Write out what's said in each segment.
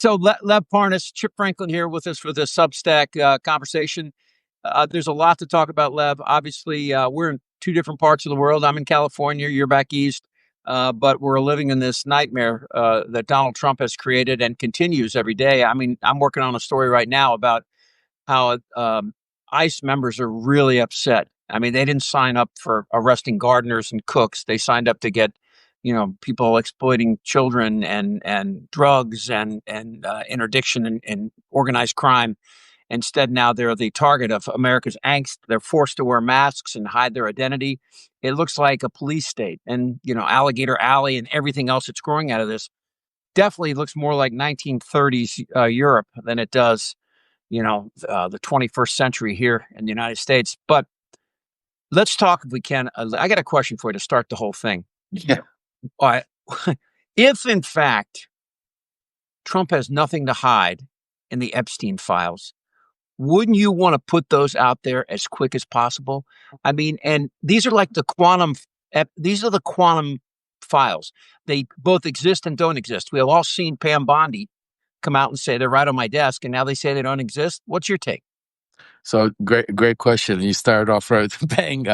So Lev Parnas, Chip Franklin here with us for the Substack conversation. There's a lot to talk about, Lev. Obviously, we're in two different parts of the world. I'm in California, you're back east, but we're living in this nightmare that Donald Trump has created and continues every day. I mean, I'm working on a story right now about how ICE members are really upset. I mean, they didn't sign up for arresting gardeners and cooks. They signed up to get, people exploiting children and drugs and interdiction and organized crime. Instead, now they're the target of America's angst. They're forced to wear masks and hide their identity. It looks like a police state, and Alligator Alley and everything else that's growing out of this definitely looks more like 1930s Europe than it does the 21st century here in the United States. But let's talk, if we can. I got a question for you to start the whole thing. Yeah. If, in fact, Trump has nothing to hide in the Epstein files, wouldn't you want to put those out there as quick as possible? I mean, and these are like these are the quantum files. They both exist and don't exist. We have all seen Pam Bondi come out and say they're right on my desk, and now they say they don't exist. What's your take? So great question. You started off right with a bang.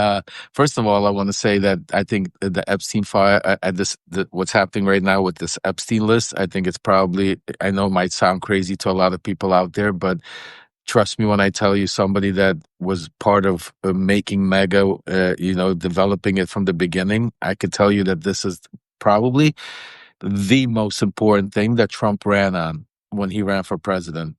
First of all, I want to say that I think the Epstein file, what's happening right now with this Epstein list, I think it's probably, I know it might sound crazy to a lot of people out there, but trust me when I tell you, somebody that was part of making MAGA, developing it from the beginning, I could tell you that this is probably the most important thing that Trump ran on when he ran for president.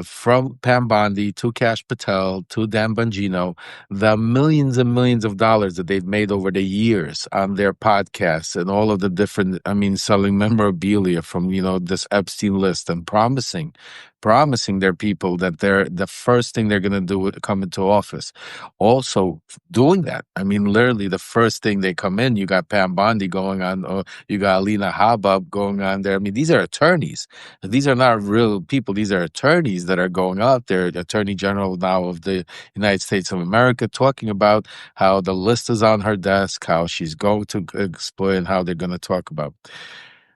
From Pam Bondi to Cash Patel to Dan Bongino, the millions and millions of dollars that they've made over the years on their podcasts and all of the different, selling memorabilia from, this Epstein list and promising their people that the first thing they're going to do when come into office. Also doing that. I mean, literally the first thing they come in, you got Pam Bondi going on, or you got Alina Habab going on there. I mean, these are attorneys. These are not real people. These are attorneys that are going out there. The Attorney General now of the United States of America talking about how the list is on her desk, how she's going to explain, how they're going to talk about.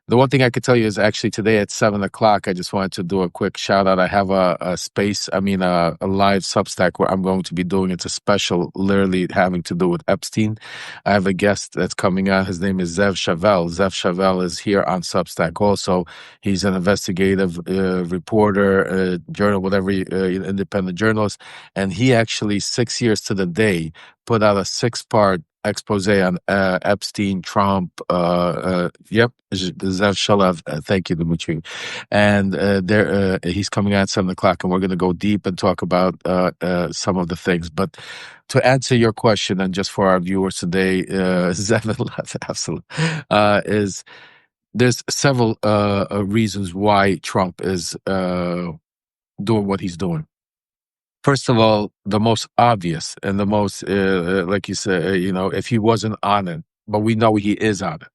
The one thing I could tell you is actually today at 7:00, I just wanted to do a quick shout out. I have a space, a live Substack where I'm going to be doing. It's a special, literally having to do with Epstein. I have a guest that's coming on. His name is Zev Chavel. Zev Chavel is here on Substack also. He's an investigative reporter, journal, whatever, independent journalist. And he actually, 6 years to the day, put out a 6-part expose on Epstein, Trump, Zev Shalev, thank you, Dimitri. And he's coming at 7:00, and we're going to go deep and talk about some of the things. But to answer your question, and just for our viewers today, Zev, absolutely, is there's several reasons why Trump is doing what he's doing. First of all, the most obvious and the most, like you said, if he wasn't on it, but we know he is on it.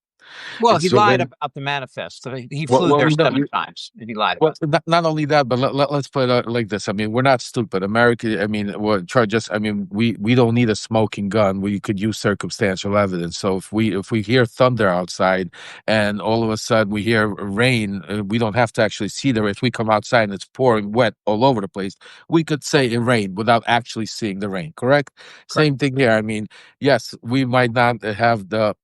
Well, he lied about the manifest. He flew there 7 times, and he lied about it. Not only that, but let's put it like this. I mean, we're not stupid. America, we don't need a smoking gun. We could use circumstantial evidence. So if we hear thunder outside and all of a sudden we hear rain, we don't have to actually see the rain. If we come outside and it's pouring wet all over the place, we could say it rained without actually seeing the rain, correct? Same thing here. I mean, yes, we might not have the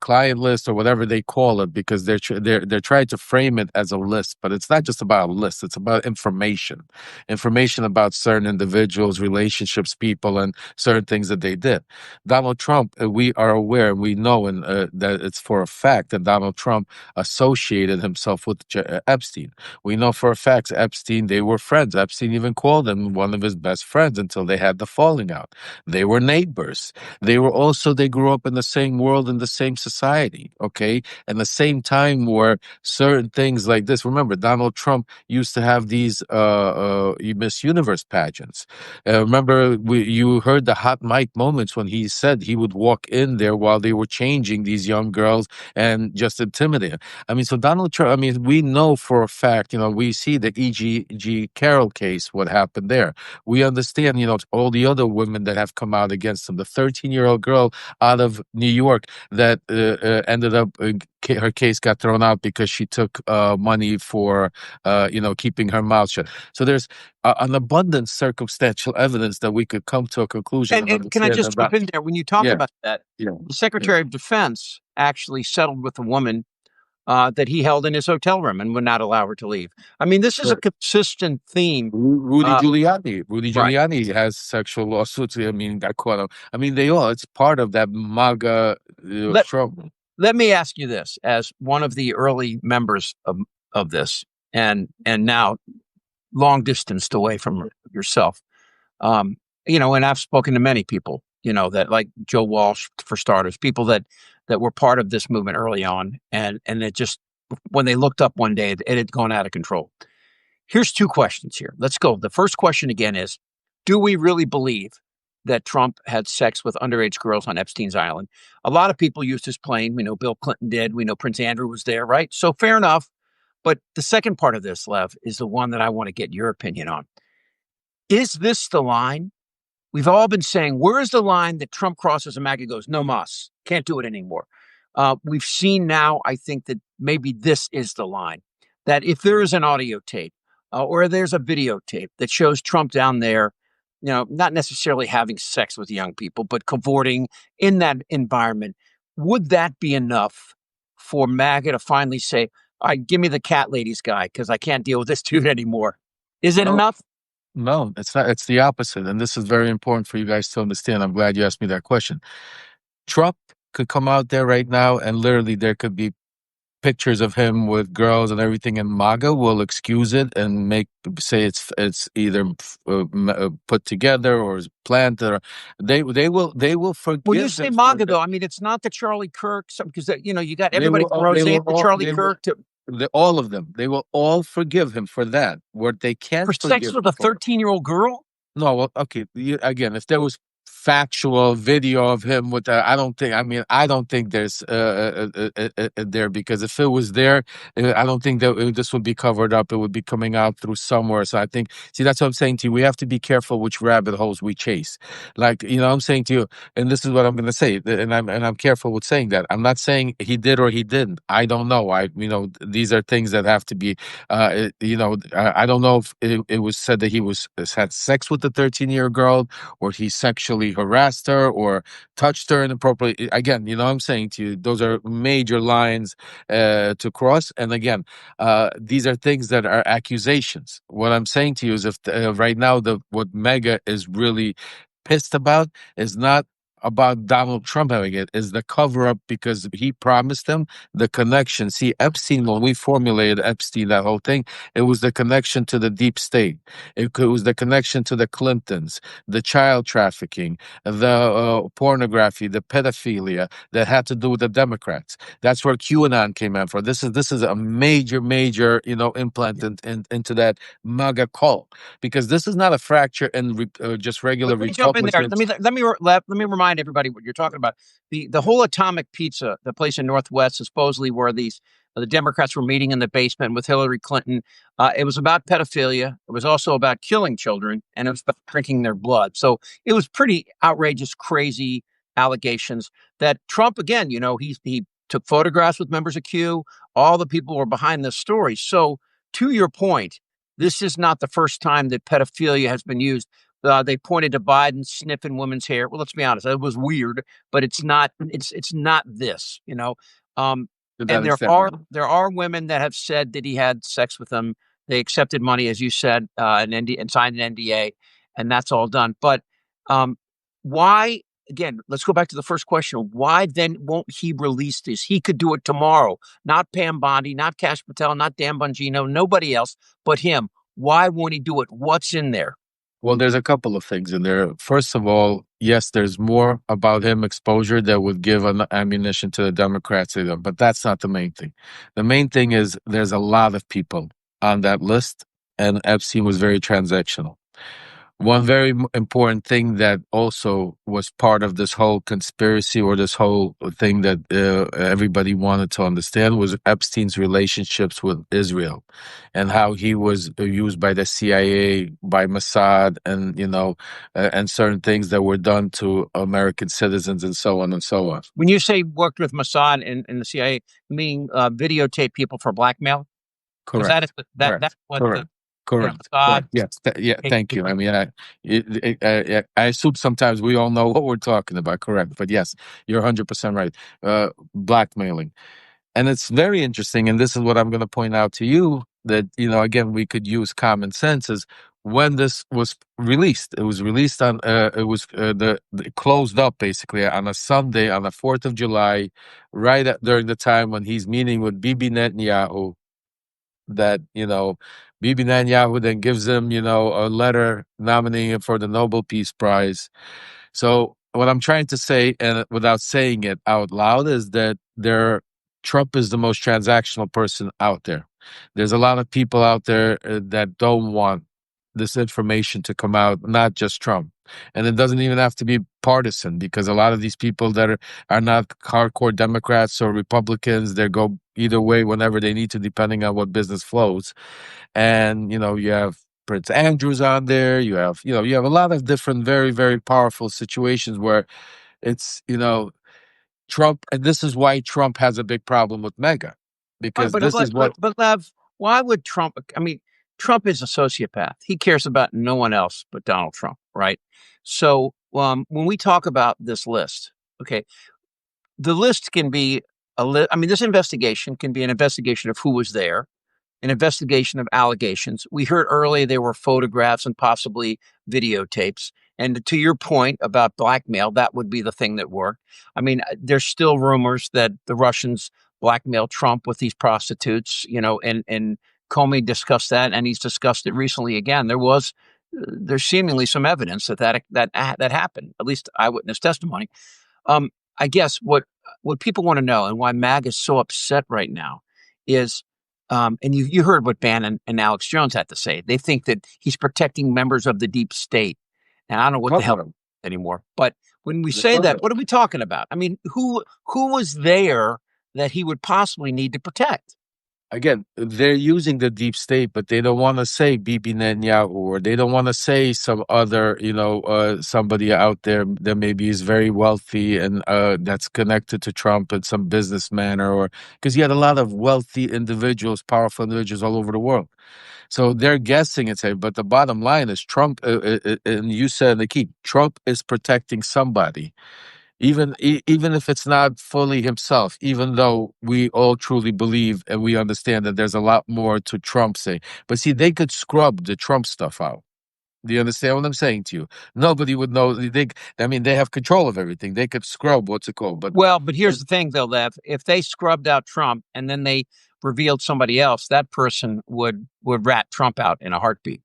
client list or whatever they call it, because they're trying to frame it as a list, but it's not just about a list. It's about information about certain individuals, relationships, people, and certain things that they did. Donald Trump, we are aware, we know, and that it's for a fact that Donald Trump associated himself with Epstein. We know for a fact Epstein, they were friends. Epstein even called him one of his best friends until they had the falling out. They were neighbors. They grew up in the same world, in the same society, okay? And the same time where certain things like this, remember, Donald Trump used to have these Miss Universe pageants. Remember, you heard the hot mic moments when he said he would walk in there while they were changing these young girls and just intimidate. I mean, so Donald Trump, I mean, we know for a fact, we see the E.G. Carroll case, what happened there. We understand, all the other women that have come out against him. The 13-year-old girl out of New York that ended up her case got thrown out because she took money for keeping her mouth shut. So there's an abundant circumstantial evidence that we could come to a conclusion and And can I understand just jump about. in there? When you talk Yeah, about that, yeah, the yeah. Secretary of Defense actually settled with a woman that he held in his hotel room and would not allow her to leave. I mean, this is a Right. consistent theme. Rudy Uh, Giuliani. Rudy right. Giuliani has sexual lawsuits. I mean, got caught up. I mean, they all. It's part of that MAGA Let trouble. Let me ask you this, as one of the early members of this, and now long distanced away from yourself. Um, and I've spoken to many people, that like Joe Walsh, for starters, people that were part of this movement early on, and it just when they looked up one day, it had gone out of control. Here's two questions here. Let's go. The first question again is, do we really believe that Trump had sex with underage girls on Epstein's island? A lot of people used his plane. We know Bill Clinton did. We know Prince Andrew was there, right? So fair enough. But the second part of this, Lev, is the one that I want to get your opinion on. Is this the line? We've all been saying, where is the line that Trump crosses and MAGA goes, no mas, can't do it anymore? We've seen now, I think that maybe this is the line, that if there is an audio tape or there's a videotape that shows Trump down there, not necessarily having sex with young people, but cavorting in that environment, would that be enough for MAGA to finally say, all right, give me the cat ladies guy because I can't deal with this dude anymore? Is it No, enough? no, it's not. It's the opposite, and this is very important for you guys to understand. I'm glad you asked me that question. Trump could come out there right now, and literally there could be pictures of him with girls and everything, and MAGA will excuse it and say it's either put together or is planted. Or they will When you forgive say him for MAGA, that. though, I mean, it's not the Charlie Kirk, because you got They everybody will from all, they Roseanne will to all Charlie they will Kirk to all of them. They will all forgive him for that. What they for can't sex forgive with him a for. 13-year-old girl. No, well, okay. Again, if there was factual video of him with, I don't think. I mean, I don't think there's there, because if it was there, I don't think that this would be covered up. It would be coming out through somewhere. So I think, see, that's what I'm saying to you. We have to be careful which rabbit holes we chase. Like, I'm saying to you, and this is what I'm going to say, and I'm careful with saying that. I'm not saying he did or he didn't. I don't know. These are things that have to be. I don't know if it was said that he had sex with the 13-year girl, or he sexually harassed her or touched her inappropriately. Again, I'm saying to you, those are major lines to cross. And again, these are things that are accusations. What I'm saying to you is, if right now what Mega is really pissed about is not about Donald Trump having it, is the cover up, because he promised them the connection. See, Epstein, when we formulated Epstein, that whole thing, it was the connection to the deep state. It was the connection to the Clintons, the child trafficking, the pornography, the pedophilia that had to do with the Democrats. That's where QAnon came in from. This is a major, major, implant into that MAGA cult, because this is not a fracture in just regular Let me jump in there. Republicans. Let me remind everybody what you're talking about. The whole Atomic Pizza, the place in Northwest, supposedly where the Democrats were meeting in the basement with Hillary Clinton. It was about pedophilia. It was also about killing children, and it was about drinking their blood. So it was pretty outrageous, crazy allegations that Trump, again, he took photographs with members of Q. All the people were behind this story. So to your point, this is not the first time that pedophilia has been used. They pointed to Biden sniffing women's hair. Well, let's be honest, it was weird, but it's not. It's not this, Um, To and that there extent. are there are women that have said that he had sex with them. They accepted money, as you said, and signed an NDA, and that's all done. But why? Again, let's go back to the first question. Why then won't he release this? He could do it tomorrow. Not Pam Bondi, not Cash Patel, not Dan Bongino, nobody else but him. Why won't he do it? What's in there? Well, there's a couple of things in there. First of all, yes, there's more about him exposure that would give an ammunition to the Democrats, but that's not the main thing. The main thing is there's a lot of people on that list, and Epstein was very transactional. One very important thing that also was part of this whole conspiracy or this whole thing that everybody wanted to understand was Epstein's relationships with Israel and how he was used by the CIA, by Mossad, and, and certain things that were done to American citizens and so on and so on. When you say worked with Mossad and the CIA, meaning videotape people for blackmail? Because Correct. that's Correct. what Correct. Correct. Mossad. Correct. Yes. Yeah. Thank you. I mean, I assume sometimes we all know what we're talking about. Correct. But yes, you're 100% right. Blackmailing. And it's very interesting. And this is what I'm going to point out to you that, again, we could use common sense is when this was released. It was released on, the closed up basically on a Sunday on the 4th of July, during the time when he's meeting with Bibi Netanyahu that Bibi Netanyahu then gives him a letter nominating him for the Nobel Peace Prize. So what I'm trying to say, and without saying it out loud, is that Trump is the most transactional person out there. There's a lot of people out there that don't want this information to come out, not just Trump. And it doesn't even have to be partisan because a lot of these people that are not hardcore Democrats or Republicans, they go either way whenever they need to, depending on what business flows. And, you have Prince Andrew's on there. You have a lot of different, very, very powerful situations where it's, Trump, and this is why Trump has a big problem with MAGA, But because but this is what but Lev, why would Trump? I mean, Trump is a sociopath. He cares about no one else but Donald Trump, right? So when we talk about this list, okay, the list can be a list. I mean, this investigation can be an investigation of who was there, an investigation of allegations. We heard earlier there were photographs and possibly videotapes. And to your point about blackmail, that would be the thing that worked. I mean, there's still rumors that the Russians blackmailed Trump with these prostitutes, and Comey discussed that, and he's discussed it recently again. There's seemingly some evidence that happened, at least eyewitness testimony. Um, I guess what people want to know and why MAG is so upset right now is, and you heard what Bannon and Alex Jones had to say. They think that he's protecting members of the deep state, and I don't know what the hell anymore. But when we say that, what are we talking about? I mean, who was there that he would possibly need to protect? again, they're using the deep state, but they don't want to say Bibi Netanyahu, or they don't want to say some other, somebody out there that maybe is very wealthy and that's connected to Trump and some businessman, or because he had a lot of wealthy individuals, powerful individuals all over the world. So they're guessing and saying, but the bottom line is Trump, and you said the key, Trump is protecting somebody even if it's not fully himself, even though we all truly believe and we understand that there's a lot more to Trump say. But see, they could scrub the Trump stuff out. Do you understand what I'm saying to you? Nobody would know. They have control of everything. They could scrub what's it called. But here's the thing, though, Lev. If they scrubbed out Trump and then they revealed somebody else, that person would rat Trump out in a heartbeat.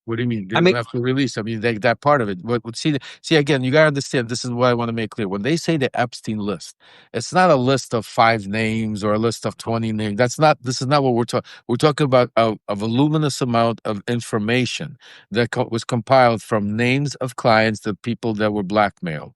What do you mean? They I don't mean, have to release. I mean, that part of it. See again, you gotta understand. This is what I want to make clear. When they say the Epstein list, it's not a list of 5 names or a list of 20 names. This is not what we're talking. We're talking about a voluminous amount of information that was compiled from names of clients, the people that were blackmailed,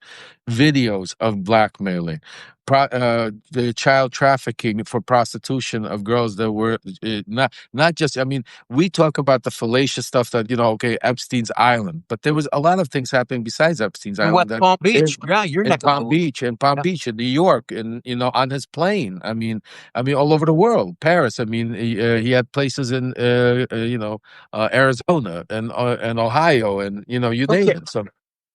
videos of blackmailing, the child trafficking for prostitution of girls that were not just. I mean, we talk about the fallacious stuff that, okay, Epstein's Island, but there was a lot of things happening besides Epstein's in Island West Palm Beach, yeah, you're in neck of the Palm woods. Beach, in New York, and, on his plane. I mean, all over the world, Paris. I mean, he had places in, Arizona and Ohio, and, you name Okay, it.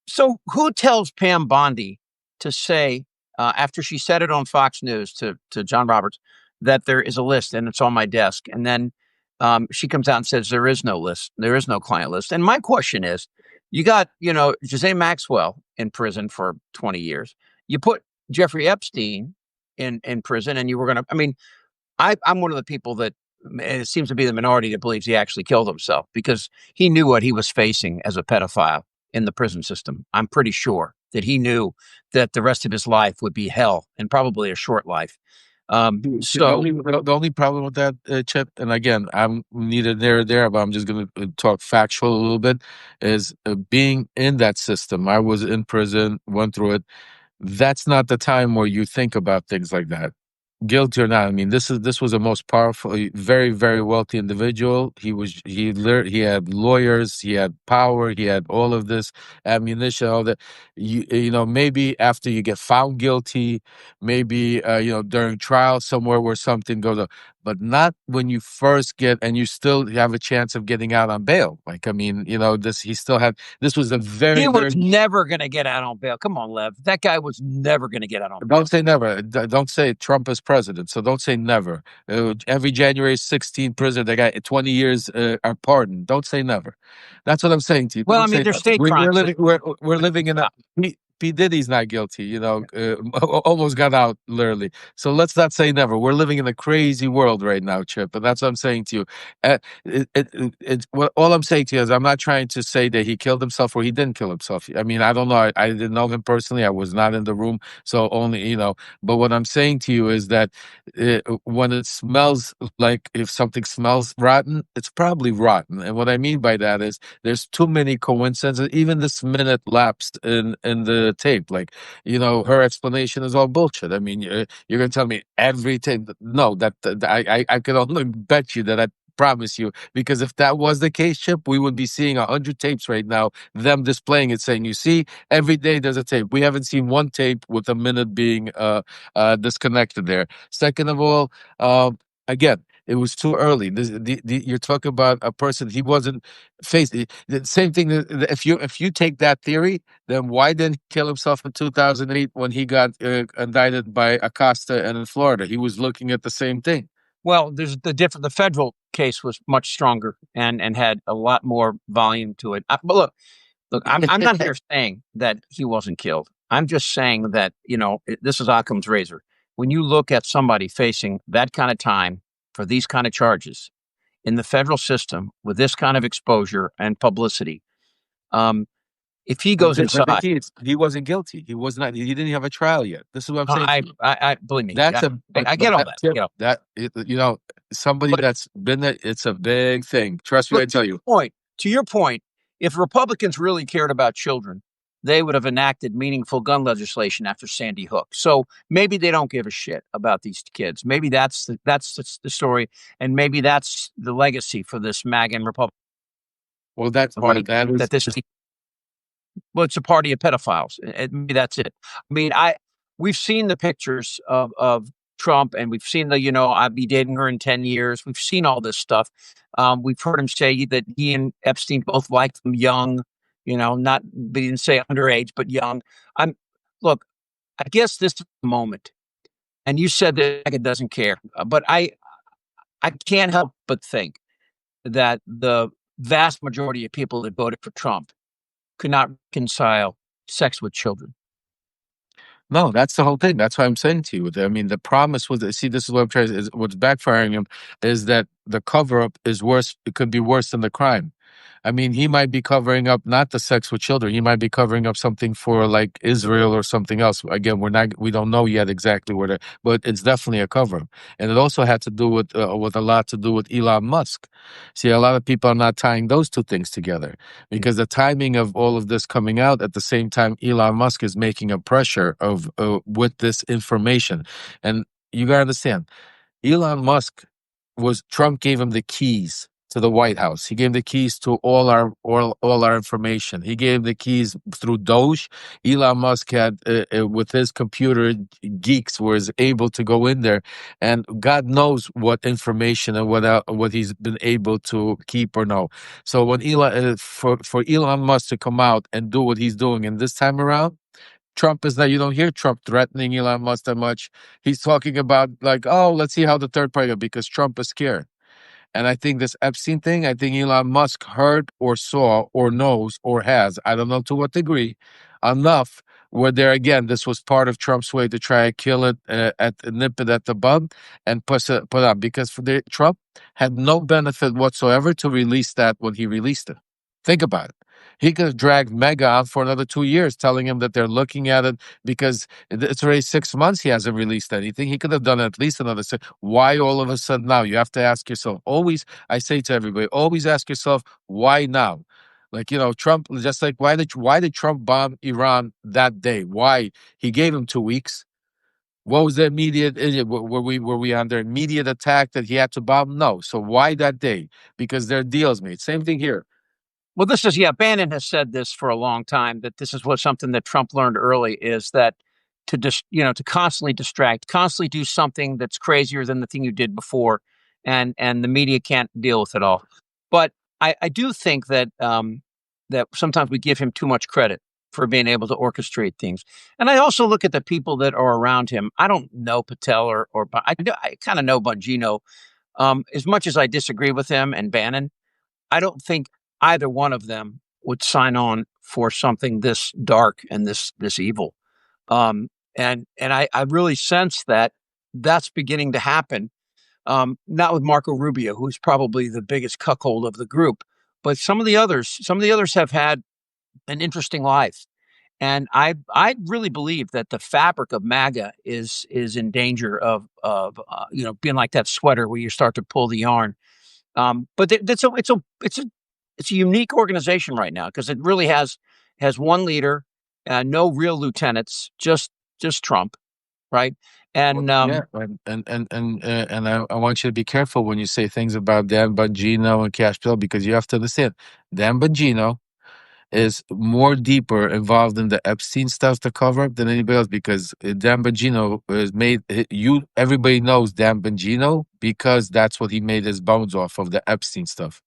so who tells Pam Bondi to say after she said it on Fox News to John Roberts that there is a list and it's on my desk, and then she comes out and says there is no list, there is no client list. And my question is, you got Ghislaine Maxwell in prison for 20 years. You put Jeffrey Epstein in prison, and you were going to. I mean, I'm one of the people that it seems to be the minority that believes he actually killed himself because he knew what he was facing as a pedophile in the prison system. I'm pretty sure that he knew that the rest of his life would be hell and probably a short life. So The only problem with that, Chip, and again, I'm neither there or there, but I'm just going to talk factual a little bit, is being in that system. I was in prison, went through it. That's not the time where you think about things like that, guilty or not. I mean, this was a most powerful, very very wealthy individual. He had lawyers, he had power, he had all of this ammunition, all that. You know, maybe after you get found guilty, maybe you know, during trial somewhere where something goes on, but not when you first get and you still have a chance of getting out on bail. Like, I mean, you know, this he still had. This was a very he was very. never going to get out on bail. Come on, Lev. That guy was never going to get out on bail. Don't say never. Don't say Trump is president. So don't say never. Every January 16th president, they got 20 years are pardoned. Don't say never. That's what I'm saying to you. Well, Don't I mean, say there's never. state crimes. We're living in a. P. Diddy's not guilty, you know, almost got out literally. So let's not say never. We're living in a crazy world right now, Chip, and that's what I'm saying to you. All I'm saying to you is I'm not trying to say that he killed himself or he didn't kill himself. I mean, I don't know. I didn't know him personally. I was not in the room, so only, you know. But what I'm saying to you is that when it smells like, if something smells rotten, it's probably rotten. And what I mean by that is there's too many coincidences. Even this minute lapsed in the tape. Like, you know, her explanation is all bullshit. I mean, you're gonna tell me every tape? No, I could only bet you that I promise you, because if that was the case, Chip, we would be seeing 100 tapes right now, them displaying it, saying, "You see, every day there's a tape." We haven't seen one tape with a minute being disconnected there. Second of all, again, it was too early. You're talking about a person he wasn't faced. The same thing. If you take that theory, then why didn't he kill himself in 2008 when he got indicted by Acosta and in Florida? He was looking at the same thing. Well, there's the different. The federal case was much stronger and had a lot more volume to it. But look, I'm not here saying that he wasn't killed. I'm just saying that, you know, this is Occam's razor. When you look at somebody facing that kind of time for these kind of charges in the federal system with this kind of exposure and publicity, um, if he goes But the inside, key is he wasn't guilty. He was not. He didn't have a trial yet. This is what I'm saying to you. I believe me, That's a I get all that that. tip You know, that you know, somebody but that's been there. It's a big thing. Trust me, I look, tell you. to your point, if Republicans really cared about children, they would have enacted meaningful gun legislation after Sandy Hook. So maybe they don't give a shit about these kids. Maybe that's the story, and maybe that's the legacy for this MAGA and Republican Well, that's Party, that that is. this is, well, it's a party of pedophiles. Maybe that's it. I mean, we've seen the pictures of Trump, and we've seen the, you know, I'd be dating her in 10 years. We've seen all this stuff. We've heard him say that he and Epstein both liked them young, you know, not, but he didn't say underage, but young. I'm Look, I guess this is the moment. And you said that it doesn't care, but I can't help but think that the vast majority of people that voted for Trump could not reconcile sex with children. No, that's the whole thing. That's why I'm saying to you. I mean, the promise was. See, this is what I'm trying. Is what's backfiring him is that the cover up is worse. It could be worse than the crime. I mean, he might be covering up not the sex with children. He might be covering up something for like Israel or something else. Again, we don't know yet exactly where the, but it's definitely a cover. And it also had to do with a lot to do with Elon Musk. See, a lot of people are not tying those two things together because the timing of all of this coming out at the same time, Elon Musk is making a pressure of with this information, and you gotta understand. Elon Musk was Trump gave him the keys to the White House. He gave the keys to all our information. He gave the keys through Doge. Elon Musk had with his computer geeks was able to go in there, and God knows what information and what he's been able to keep or know. So when for Elon Musk to come out and do what he's doing, and this time around. Trump is that you don't hear Trump threatening Elon Musk that much. He's talking about like, oh, let's see how the third party because Trump is scared. And I think this Epstein thing, I think Elon Musk heard or saw or knows or has, I don't know to what degree, enough where there again, this was part of Trump's way to try to kill it nip it at the bud and put up because for Trump had no benefit whatsoever to release that when he released it. Think about it. He could have dragged MAGA on for another 2 years, telling him that they're looking at it because it's already 6 months he hasn't released anything. He could have done at least another six. Why all of a sudden now? You have to ask yourself. Always, I say to everybody, always ask yourself, why now? Like, Trump, just like why did Trump bomb Iran that day? Why? He gave him 2 weeks. What was the immediate? Were we under immediate attack that he had to bomb? No. So why that day? Because their deals made. Same thing here. Well, Bannon has said this for a long time, that this is what something that Trump learned early, is that to constantly distract, constantly do something that's crazier than the thing you did before, and the media can't deal with it all. But I do think that that sometimes we give him too much credit for being able to orchestrate things. And I also look at the people that are around him. I don't know Patel or I kind of know Bongino. As much as I disagree with him and Bannon, I don't think either one of them would sign on for something this dark and this evil. Um, and I really sense that that's beginning to happen. Not with Marco Rubio, who's probably the biggest cuckold of the group, but some of the others. Some of the others have had an interesting life, and I really believe that the fabric of MAGA is in danger of being like that sweater where you start to pull the yarn. But it's a unique organization right now because it really has one leader, no real lieutenants, just Trump, right? Well, And yeah, and I want you to be careful when you say things about Dan Bongino and Cash Bill, because you have to understand Dan Bongino is more deeper involved in the Epstein stuff to cover up than anybody else, because Dan Bongino is made everybody knows Dan Bongino because that's what he made his bones off of, the Epstein stuff.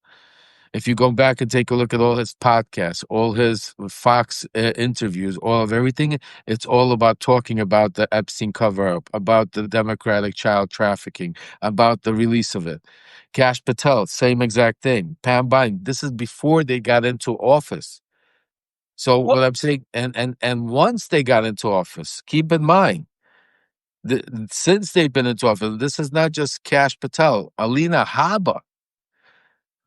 If you go back and take a look at all his podcasts, all his Fox interviews, all of everything, it's all about talking about the Epstein cover up, about the Democratic child trafficking, about the release of it. Kash Patel, same exact thing. Pam Biden, this is before they got into office. So what what I'm saying, and once they got into office, keep in mind, since they've been into office, this is not just Kash Patel, Alina Habba.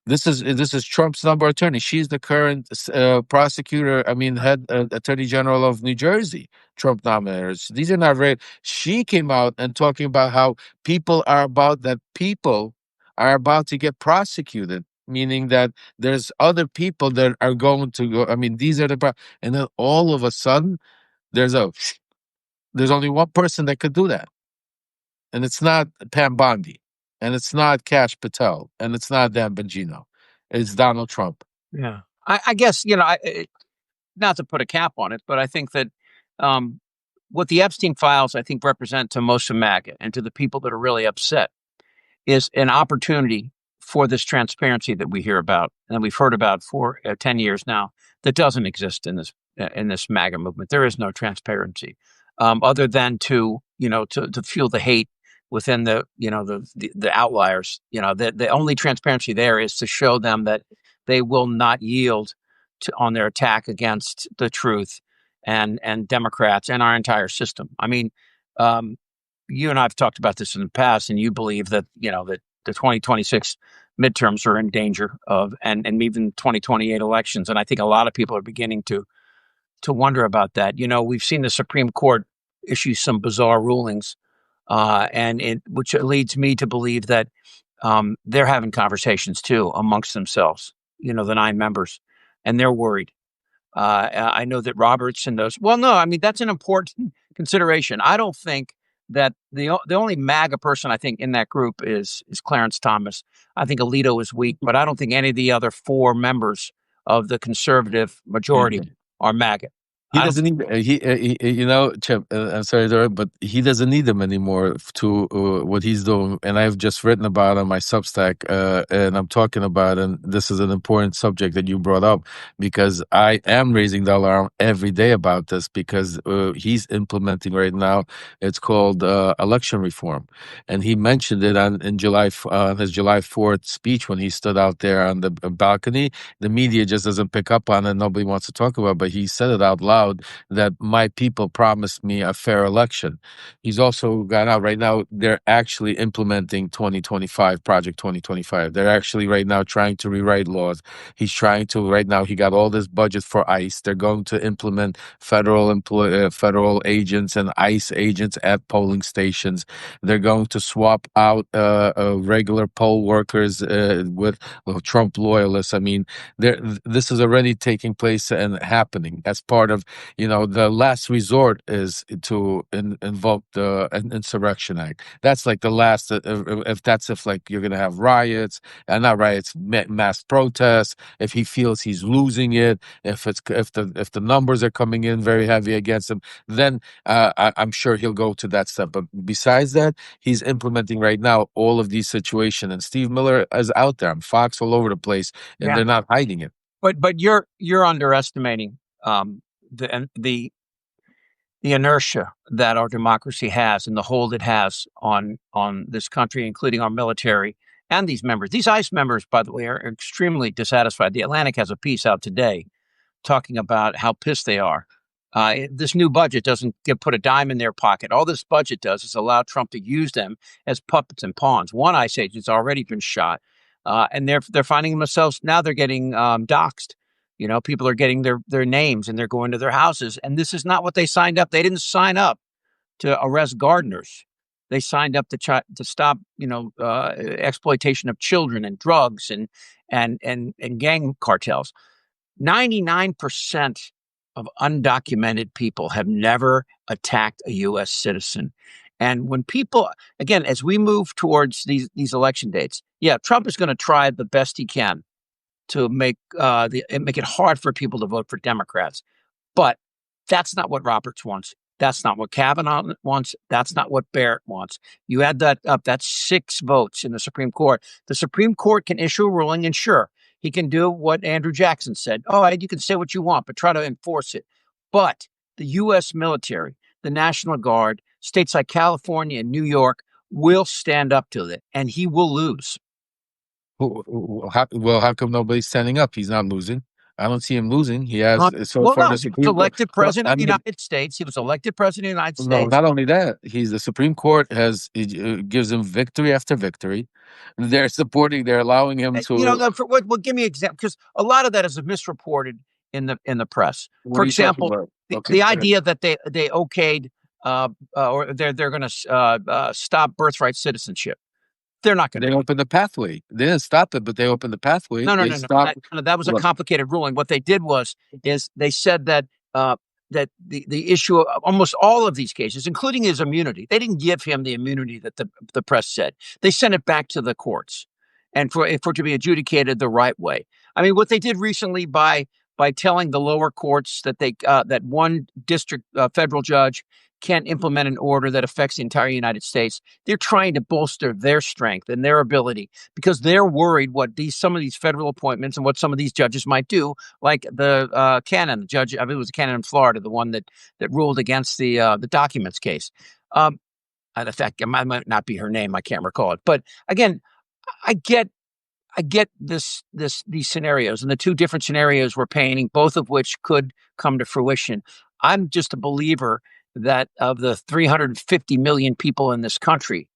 This is Trump's number attorney. She's the current prosecutor. I mean, head attorney general of New Jersey. Trump nominated. These are not right. She came out and talking about how people are about to get prosecuted, meaning that there's other people that are going to go. I mean, these are and then all of a sudden there's only one person that could do that, and it's not Pam Bondi, and it's not Kash Patel, and it's not Dan Bongino. It's Donald Trump. Yeah, I guess not to put a cap on it, but I think that um, what the Epstein files I think represent to most of MAGA and to the people that are really upset is an opportunity for this transparency that we hear about and we've heard about for 10 years now, that doesn't exist in this MAGA movement. There is no transparency other than to fuel the hate within the outliers. The only transparency there is to show them that they will not yield on their attack against the truth and Democrats and our entire system. I mean, you and I have talked about this in the past, and you believe that that the 2026 midterms are in danger of, and even 2028 elections. And I think a lot of people are beginning to wonder about that. We've seen the Supreme Court issue some bizarre rulings, which leads me to believe that they're having conversations too amongst themselves. The 9 members, and they're worried. I know that Roberts and those. Well, no, I mean that's an important consideration. I don't think that the only MAGA person I think in that group is Clarence Thomas. I think Alito is weak, but I don't think any of the other 4 members of the conservative majority are MAGA. He I don't. doesn't need Chip. I'm sorry, but he doesn't need them anymore to what he's doing. And I've just written about on my Substack, and I'm talking about, and this is an important subject that you brought up, because I am raising the alarm every day about this, because he's implementing right now. It's called election reform, and he mentioned it on his July 4th speech when he stood out there on the balcony. The media just doesn't pick up on it. Nobody wants to talk about it, but he said it out loud. loud that my people promised me a fair election. He's also got out right now. They're actually implementing 2025, Project 2025. They're actually right now trying to rewrite laws. He's trying to right now. He got all this budget for ICE. They're going to implement federal agents and ICE agents at polling stations. They're going to swap out regular poll workers with Trump loyalists. I mean, this is already taking place and happening. As part of, the last resort is to invoke the Insurrection Act. That's like the last. If like you're gonna have riots, not riots, mass protests. If he feels he's losing it, if the numbers are coming in very heavy against him, then I'm sure he'll go to that step. But besides that, he's implementing right now all of these situations, and Steve Miller is out there on Fox all over the place, and they're not hiding it. But you're underestimating the inertia that our democracy has and the hold it has on this country, including our military and these members. These ICE members, by the way, are extremely dissatisfied. The Atlantic has a piece out today talking about how pissed they are. This new budget doesn't put a dime in their pocket. All this budget does is allow Trump to use them as puppets and pawns. One ICE agent's already been shot, and they're finding themselves now. They're getting doxxed. People are getting their names and they're going to their houses. And this is not what they signed up. They didn't sign up to arrest gardeners. They signed up to stop exploitation of children and drugs and gang cartels. 99% of undocumented people have never attacked a U.S. citizen. And when people, again, as we move towards these election dates, Trump is going to try the best he can to make it hard for people to vote for Democrats. But that's not what Roberts wants. That's not what Kavanaugh wants. That's not what Barrett wants. You add that up, that's 6 votes in the Supreme Court. The Supreme Court can issue a ruling, and sure, he can do what Andrew Jackson said. Oh, you can say what you want, but try to enforce it. But the U.S. military, the National Guard, states like California and New York will stand up to it, and he will lose. How come nobody's standing up? He's not losing. I don't see him losing. He has so far. No, he was elected president of the United States. He was elected president of the United States. No, not only that, the Supreme Court gives him victory after victory. They're allowing him to. Give me an example, because a lot of that is misreported in the press. For example, the idea that they okayed or they're going to stop birthright citizenship. They're not going to. They opened the pathway. They didn't stop it, but they opened the pathway. No. That was a complicated ruling. What they did is they said that that the issue of almost all of these cases, including his immunity, they didn't give him the immunity that the press said. They sent it back to the courts, and for it to be adjudicated the right way. I mean, what they did recently by telling the lower courts that that one district federal judge can't implement an order that affects the entire United States. They're trying to bolster their strength and their ability because they're worried what some of these federal appointments and what some of these judges might do, like the Cannon judge. I mean, it was a Cannon in Florida, the one that ruled against the documents case. In fact, it might not be her name. I can't recall it. But again, I get these scenarios, and the 2 different scenarios we're painting, both of which could come to fruition. I'm just a believer that of the 350 million people in this country,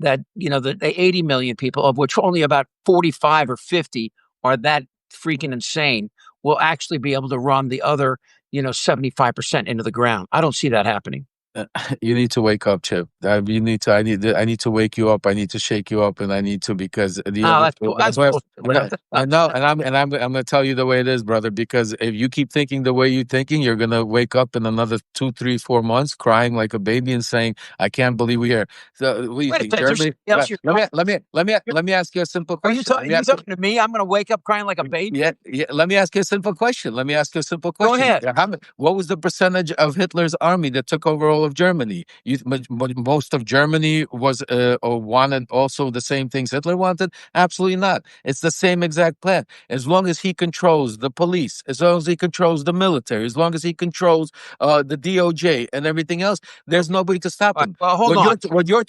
that the 80 million people, of which only about 45 or 50 are that freaking insane, will actually be able to run the other 75% into the ground. I don't see that happening. You need to wake up, Chip. I need to wake you up. I need to shake you up, and I need to because that's why I know, and I'm going to tell you the way it is, brother. Because if you keep thinking the way you're thinking, you're going to wake up in another 2, 3, 4 months, crying like a baby and saying, "I can't believe we're here." So, what do you think, Jeremy? Let me ask you a simple question. Are you talking to me? I'm going to wake up crying like a baby. Yeah. Let me ask you a simple question. Go ahead. What was the percentage of Hitler's army that took over all of Germany? Most of Germany was or wanted also the same things Hitler wanted? Absolutely not. It's the same exact plan. As long as he controls the police, as long as he controls the military, as long as he controls the DOJ and everything else, there's nobody to stop him. Well, hold on. What you're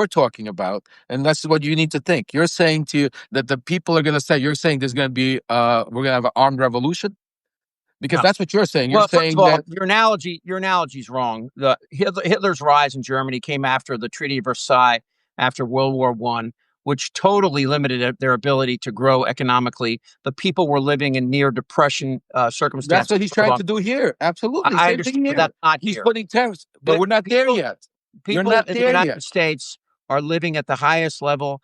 talking about, and that's what you need to think. You're saying that the people are going to say. You're saying there's going to be we're going to have an armed revolution. Because No. that's what you're saying. You're Well, first of saying all, that your analogy is wrong. The Hitler's rise in Germany came after the Treaty of Versailles, after World War One, which totally limited their ability to grow economically. The people were living in near depression that's circumstances. what he's trying to do here. Absolutely. I Same understand, thing but here. that's not He's here. putting tariffs, but The we're not there people yet. You're people not in the there United yet. States are living at the highest level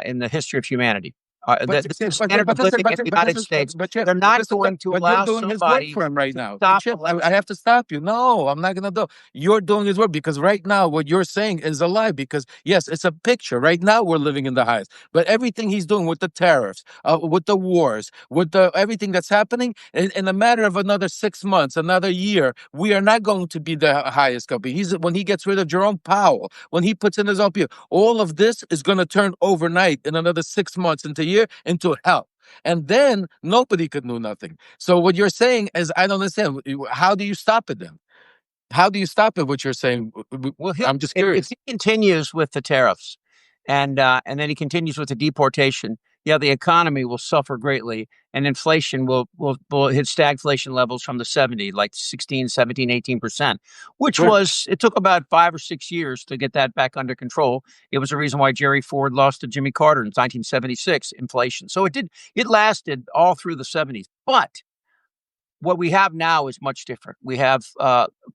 in the history of humanity. But The but standard but of listen, living in the United States. but Chip, They're not listen, going to but you're allow doing his work somebody for him right to now. stop Chip, I elections. have to stop you. No, I'm not gonna do. You're doing his work because right now what you're saying is a lie. Because yes, it's a picture. Right now we're living in the highest, but everything he's doing with the tariffs, with the wars, with the everything that's happening, in a matter of another 6 months, another year, we are not going to be the highest company. He's when he gets rid of Jerome Powell, when he puts in his own people, all of this is going to turn overnight in another 6 months into a year into hell. And then nobody could do nothing. So what you're saying is, I don't understand. How do you stop it then? How do you stop it? What you're saying? Well, I'm just if curious. he continues with the tariffs, and then he continues with the deportation, yeah, the economy will suffer greatly, and inflation will hit stagflation levels from the 70, like 16, 17, 18%, which Sure. was it took about 5 or 6 years to get that back under control. It was the reason why Jerry Ford lost to Jimmy Carter in 1976, inflation. So it lasted all through the 70s, but what we have now is much different. We have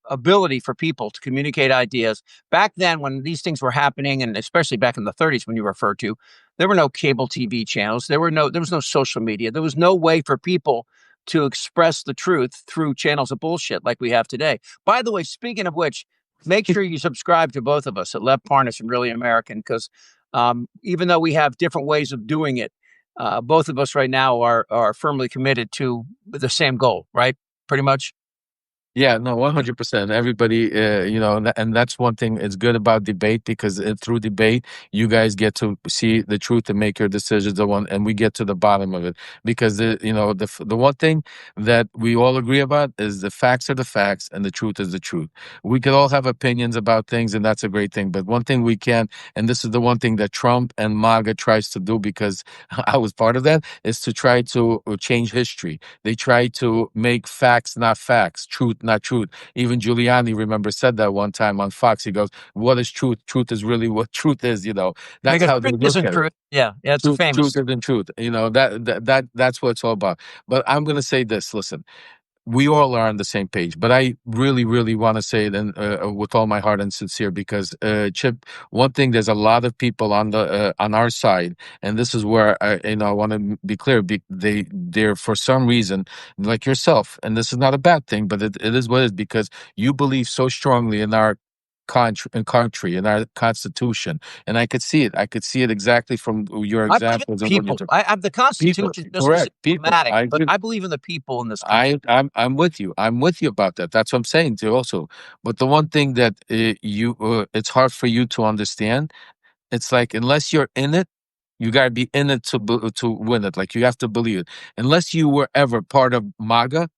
ability for people to communicate ideas. Back then, when these things were happening, and especially back in the 30s, when you referred to, there were no cable TV channels. There was no social media. There was no way for people to express the truth through channels of bullshit like we have today. By the way, speaking of which, make sure you subscribe to both of us at Lev Parnas and Really American, because even though we have different ways of doing it, both of us right now are firmly committed to the same goal, right? Pretty much. Yeah, no, 100%. Everybody, and that's one thing. It's good about debate because through debate, you guys get to see the truth and make your decisions. And we get to the bottom of it because the one thing that we all agree about is the facts are the facts and the truth is the truth. We could all have opinions about things, and that's a great thing. But one thing we can, and this is the one thing that Trump and MAGA tries to do because I was part of that, is to try to change history. They try to make facts not facts, truth not truth. Even Giuliani, remember, said that one time on Fox. He goes, "What is truth? Truth is really what truth is." That's Because how they truth look isn't at it. truth. Yeah, yeah, it's Truth famous. isn't truth. That's what it's all about. But I'm gonna say this. Listen, we all are on the same page, but I really, really want to say it with all my heart and sincere because Chip, one thing, there's a lot of people on our side, and this is where I want to be clear. They're for some reason like yourself, and this is not a bad thing, but it is what it is because you believe so strongly in our country, in our constitution, and I could see it. I could see it exactly from your I believe in examples the and what you're people. talking. The People, Constitution just was correct? People, emblematic, I but agree. I believe in the people in this country. I'm with you. I'm with you about that. That's what I'm saying too. Also, but the one thing that it's hard for you to understand. It's like unless you're in it, you gotta be in it to win it. Like you have to believe it. Unless you were ever part of MAGA,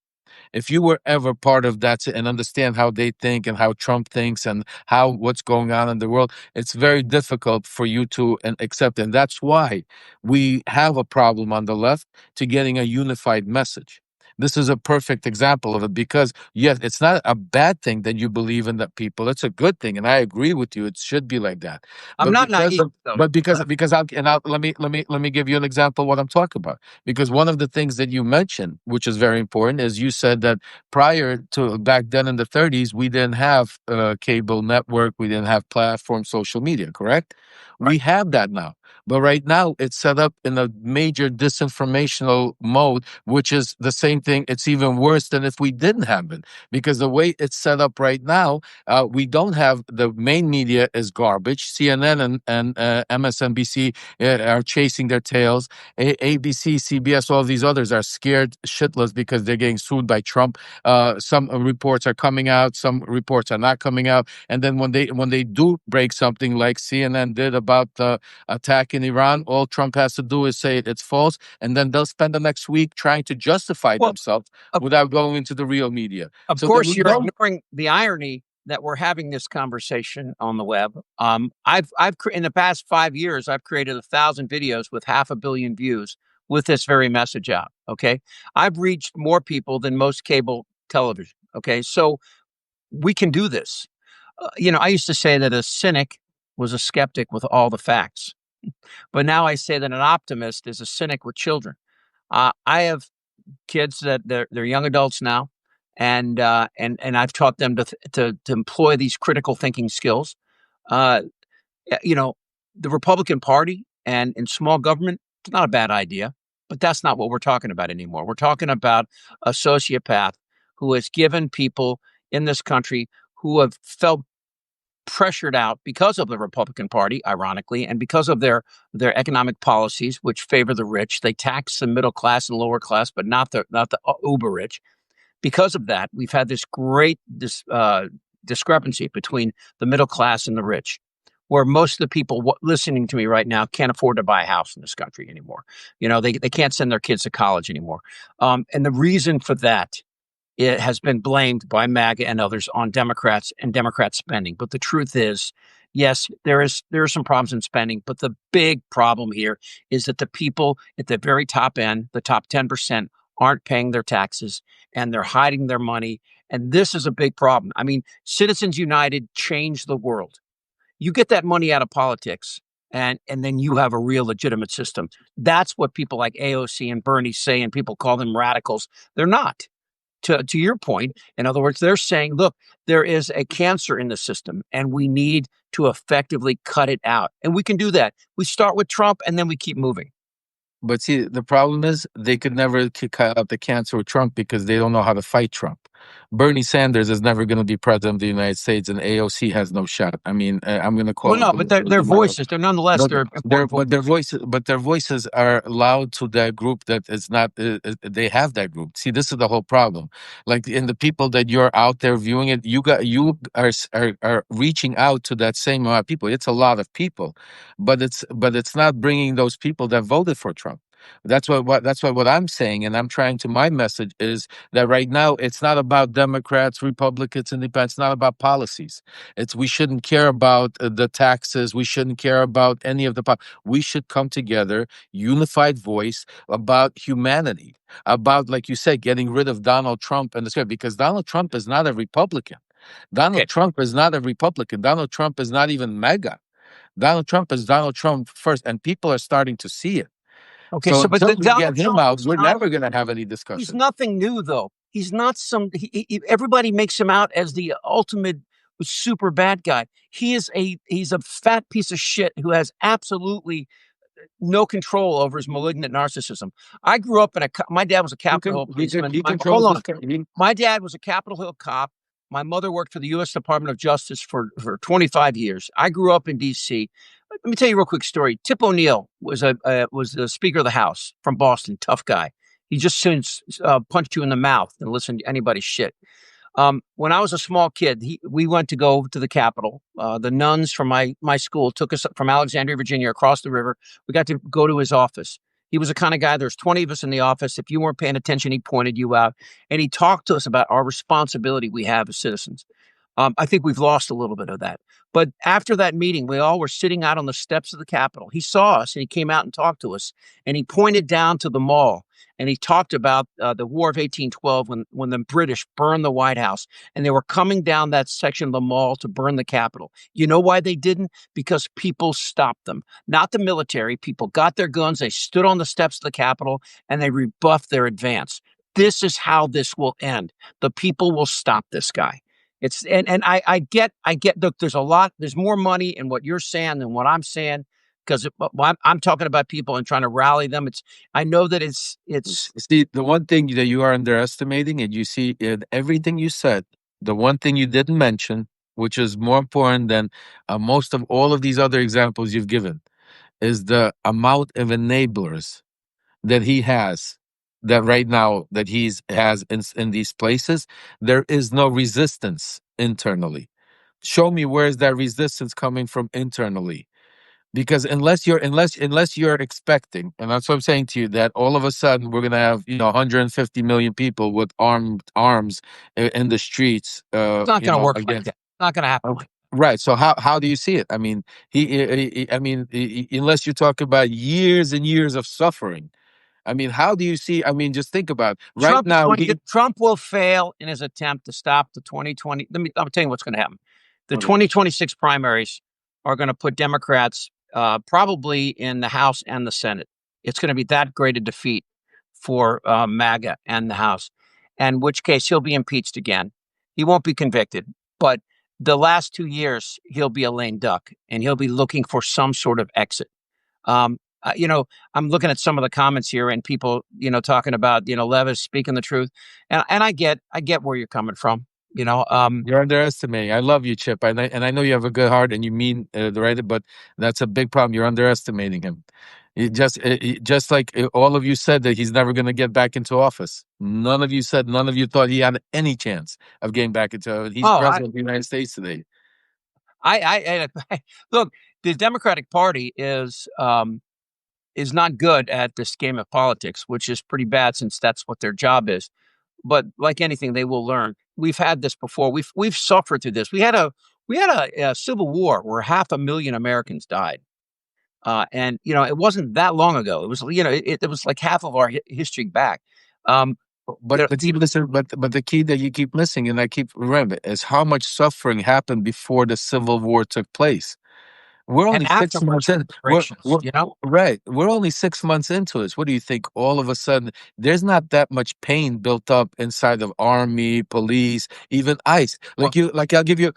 if you were ever part of that and understand how they think and how Trump thinks and how what's going on in the world, it's very difficult for you to accept. And that's why we have a problem on the left to getting a unified message. This is a perfect example of it because yes, it's not a bad thing that you believe in that people. It's a good thing, and I agree with you. It should be like that. I'm But not because naive, of though. but because I'll let me give you an example of what I'm talking about. Because one of the things that you mentioned, which is very important, is you said that prior to back then in the 30s, we didn't have cable network, we didn't have platform social media, correct? Right. We have that now. But right now, it's set up in a major disinformational mode, which is the same thing. It's even worse than if we didn't have it, because the way it's set up right now, we don't have the main media is garbage. CNN and MSNBC are chasing their tails. ABC, CBS, all these others are scared shitless because they're getting sued by Trump. Some reports are coming out, some reports are not coming out. And then when they do break something like CNN did about the attack in Iran, all Trump has to do is say it's false, and then they'll spend the next week trying to justify Well, themselves of, without going into the real media. of So that course, we you're don't. ignoring the irony that we're having this conversation on the web. In the past 5 years, I've created 1,000 videos with 500 million views with this very message out. Okay. I've reached more people than most cable television. Okay. So we can do this. I used to say that a cynic was a skeptic with all the facts, but now I say that an optimist is a cynic with children. I have kids that they're young adults now, and I've taught them to employ these critical thinking skills. Uh, you know, the Republican Party and small government, it's not a bad idea, but that's not what we're talking about anymore. We're talking about a sociopath who has given people in this country who have felt pressured out because of the Republican Party, ironically, and because of their economic policies, which favor the rich. They tax the middle class and lower class, but not the uber rich. Because of that, we've had this great discrepancy between the middle class and the rich, where most of the people listening to me right now can't afford to buy a house in this country anymore. They can't send their kids to college anymore. And the reason for that, it has been blamed by MAGA and others on Democrats and Democrat spending. But the truth is, yes, there are some problems in spending, but the big problem here is that the people at the very top end, the top 10%, aren't paying their taxes and they're hiding their money. And this is a big problem. I mean, Citizens United changed the world. You get that money out of politics, and then you have a real legitimate system. That's what people like AOC and Bernie say, and people call them radicals. They're not. To your point, in other words, they're saying, look, there is a cancer in the system and we need to effectively cut it out. And we can do that. We start with Trump and then we keep moving. But see, the problem is they could never cut out the cancer with Trump because they don't know how to fight Trump. Bernie Sanders is never going to be president of the United States, and AOC has no shot. I mean, I'm going to call Well, it no, but they're voices. They're nonetheless, but they're important voices. their voices are loud to that group that is not. They have that group. See, this is the whole problem. Like in the people that you're out there viewing it, you are reaching out to that same amount of people. It's a lot of people, but it's not bringing those people that voted for Trump. That's what I'm saying, and I'm trying to. My message is that right now it's not about Democrats, Republicans, Independents. It's not about policies. We shouldn't care about the taxes. We shouldn't care about any of the. We should come together, unified voice about humanity, about, like you said, getting rid of Donald Trump and the script, because Donald Trump is not a Republican. Okay. Donald Trump is not a Republican. Donald Trump is not even MAGA. Donald Trump is Donald Trump first, and people are starting to see it. Okay. So So, but until we Donald get him Trump out, is we're not, never going to have any he's discussion. nothing new, though. He's not everybody makes him out as the ultimate super bad guy. He's a fat piece of shit who has absolutely no control over his malignant narcissism. I grew up my dad was a Capitol Hill policeman. Hold on. My dad was a Capitol Hill cop. My mother worked for the U.S. Department of Justice for 25 years. I grew up in D.C. Let me tell you a real quick story. Tip O'Neill was the Speaker of the House from Boston, tough guy. He just soon punched you in the mouth and listened to anybody's shit. When I was a small kid, we went to go to the Capitol. The nuns from my school took us from Alexandria, Virginia, across the river. We got to go to his office. He was the kind of guy, there's 20 of us in the office. If you weren't paying attention, he pointed you out. And he talked to us about our responsibility we have as citizens. I think we've lost a little bit of that. But after that meeting, we all were sitting out on the steps of the Capitol. He saw us and he came out and talked to us. And he pointed down to the mall and he talked about the War of 1812 when the British burned the White House and they were coming down that section of the mall to burn the Capitol. You know why they didn't? Because people stopped them. Not the military. People got their guns. They stood on the steps of the Capitol and they rebuffed their advance. This is how this will end. The people will stop this guy. I get, look, there's more money in what you're saying than what I'm saying, because I'm talking about people and trying to rally them. I know that it's, See, the one thing that you are underestimating, and you see in everything you said, the one thing you didn't mention, which is more important than most of all of these other examples you've given, is the amount of enablers that he has, that right now that has in these places. There is no resistance internally. Show me, where is that resistance coming from internally? Because unless you're expecting, and that's what I'm saying to you, that all of a sudden we're gonna have 150 million people with arms in the streets, it's not going to work like against. that. It's not going to happen. Okay. Right. So how do you see it? I mean, I mean, unless you talk about years and years of suffering, I mean, how do you see? I mean, just think about it. Right now. Trump will fail in his attempt to stop the 2020. I'll tell you what's going to happen. The Okay. 2026 primaries are going to put Democrats probably in the House and the Senate. It's going to be that great a defeat for MAGA and the House, in which case he'll be impeached again. He won't be convicted, but the last 2 years he'll be a lame duck and he'll be looking for some sort of exit. I'm looking at some of the comments here and people, talking about, Lev is speaking the truth. And I get where you're coming from, You're underestimating. I love you, Chip, and I know you have a good heart and you mean the right, but that's a big problem. You're underestimating him. Just like all of you said that he's never going to get back into office. None of you thought he had any chance of getting back into. He's president of the United States today. I look. The Democratic Party is not good at this game of politics, which is pretty bad since that's what their job is. But like anything, they will learn. We've had this before. We've suffered through this. We had a civil war where 500,000 Americans died, and it wasn't that long ago. It was it was like half of our history back. But the key that you keep missing, and I keep remembering, is how much suffering happened before the Civil War took place. We're only 6 months in. Right. We're only 6 months into this. What do you think? All of a sudden, there's not that much pain built up inside of army, police, even ICE. I'll give you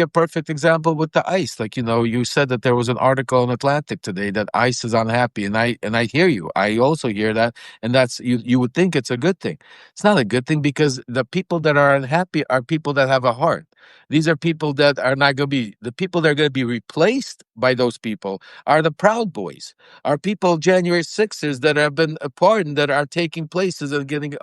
a perfect example with the ICE. You said that there was an article in Atlantic today that ICE is unhappy, and I hear you. I also hear that, and that's you would think it's a good thing. It's not a good thing because the people that are unhappy are people that have a heart. These are people that are not going to be the people that are going to be replaced by those people are the Proud Boys, are people January 6ers that have been pardoned that are taking places and getting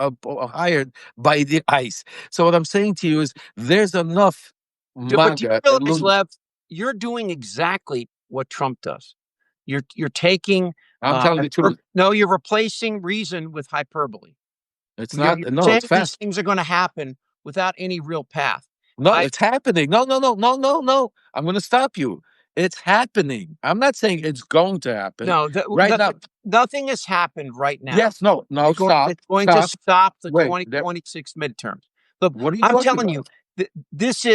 hired by the ICE. So what I'm saying to you is there's enough MAGA. But do you realize, Lev, you're doing exactly what Trump does. You're taking. I'm telling the truth. No, you're replacing reason with hyperbole. It's not. No, it's fast. These things are going to happen without any real path. No, it's happening. No. I'm going to stop you. It's happening. I'm not saying it's going to happen. No, now. Nothing has happened right now. Yes, no, stop. It's going to stop the 2026 midterms. Look, I'm telling you, there's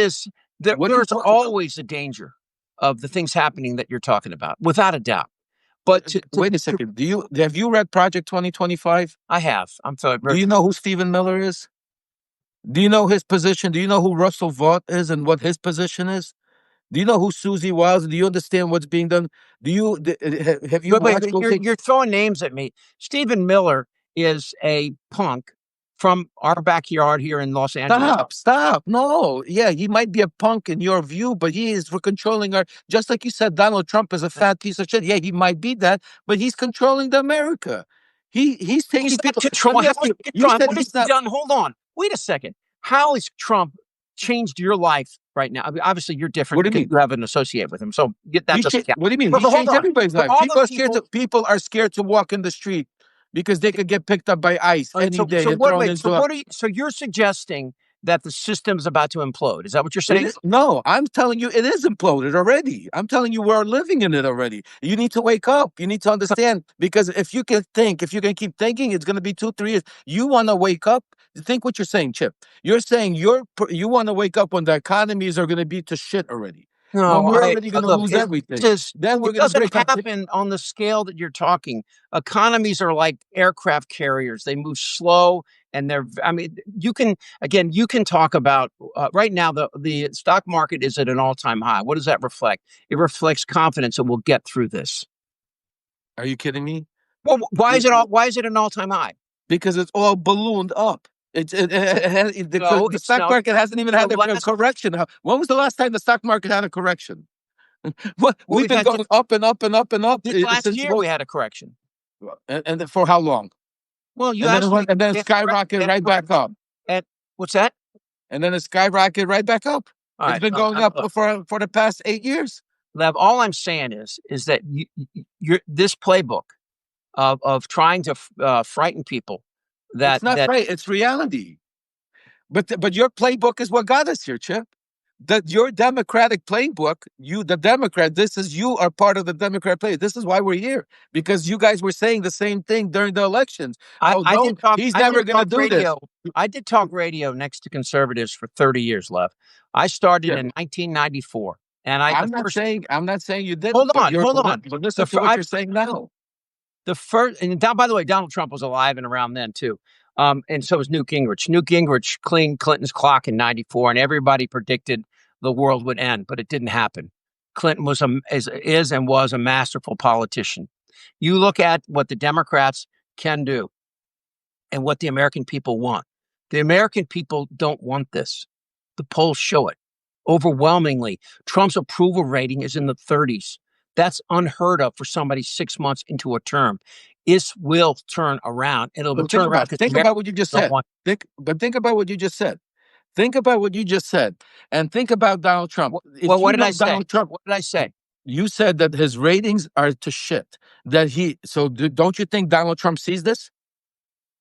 always a danger of the things happening that you're talking about, without a doubt. But wait a second. Have you read Project 2025? I have. Do you know who Stephen Miller is? Do you know his position? Do you know who Russell Vought is and what his position is? Do you know who Susie Wiles? Do you understand what's being done? Have you? You're throwing names at me. Stephen Miller is a punk from our backyard here in Los Angeles. Stop. No. Yeah, he might be a punk in your view, but he is for controlling just like you said, Donald Trump is a fat piece of shit. Yeah, he might be that, but he's controlling the America. He's taking people. Hold on. Wait a second. How has Trump changed your life right now? I mean, obviously, you're different. What do you mean? You haven't associated with him, so that doesn't count. What do you mean? He changed everybody's life. People are scared to walk in the street because they could get picked up by ICE any day. So you're suggesting that the system's about to implode. Is that what you're saying? No, I'm telling you it is imploded already. I'm telling you we're living in it already. You need to wake up. You need to understand, because if you can keep thinking, it's going to be 2-3 years. You want to wake up. Think what you're saying, Chip. You're saying you want to wake up when the economies are going to be to shit already. No, we're already going to lose everything. Then we're going to happen on the scale that you're talking. Economies are like aircraft carriers; they move slow, and you can talk about right now. The stock market is at an all-time high. What does that reflect? It reflects confidence that we'll get through this. Are you kidding me? Well, why is it an all-time high? Because it's all ballooned up. The stock market hasn't even had a correction. When was the last time the stock market had a correction? We've been going up and up and up and up. Last year we had a correction. And for how long? Well, and then it skyrocketed right back up. And what's that? And then it skyrocketed right back up. It's been going up for the past 8 years. Lev, all I'm saying is that this playbook of trying to frighten people. It's not right. It's reality. But your playbook is what got us here, Chip. that your Democratic playbook, the Democrat, you are part of the Democrat play. This is why we're here, because you guys were saying the same thing during the elections. Oh, I no, did talk. he's I never did going to talk do this. radio. I did talk radio next to conservatives for 30 years, Lev. I started Yeah. in 1994, and I the first. I'm not saying you didn't, Hold on, hold on. but listen to what you're saying now. The first, and by the way, Donald Trump was alive and around then too. And so was Newt Gingrich. Newt Gingrich cleaned Clinton's clock in '94, and everybody predicted the world would end, but it didn't happen. Clinton is and was a masterful politician. You look at what the Democrats can do and what the American people want. The American people don't want this. The polls show it overwhelmingly. Trump's approval rating is in the 30s. That's unheard of for somebody 6 months into a term. This will turn around. It'll But turn around because think about what you just said. want. Think about what you just said. Think about what you just said, and think about Donald Trump. Well, what did I say? What did I say? You said that his ratings are to shit. Don't you think Donald Trump sees this?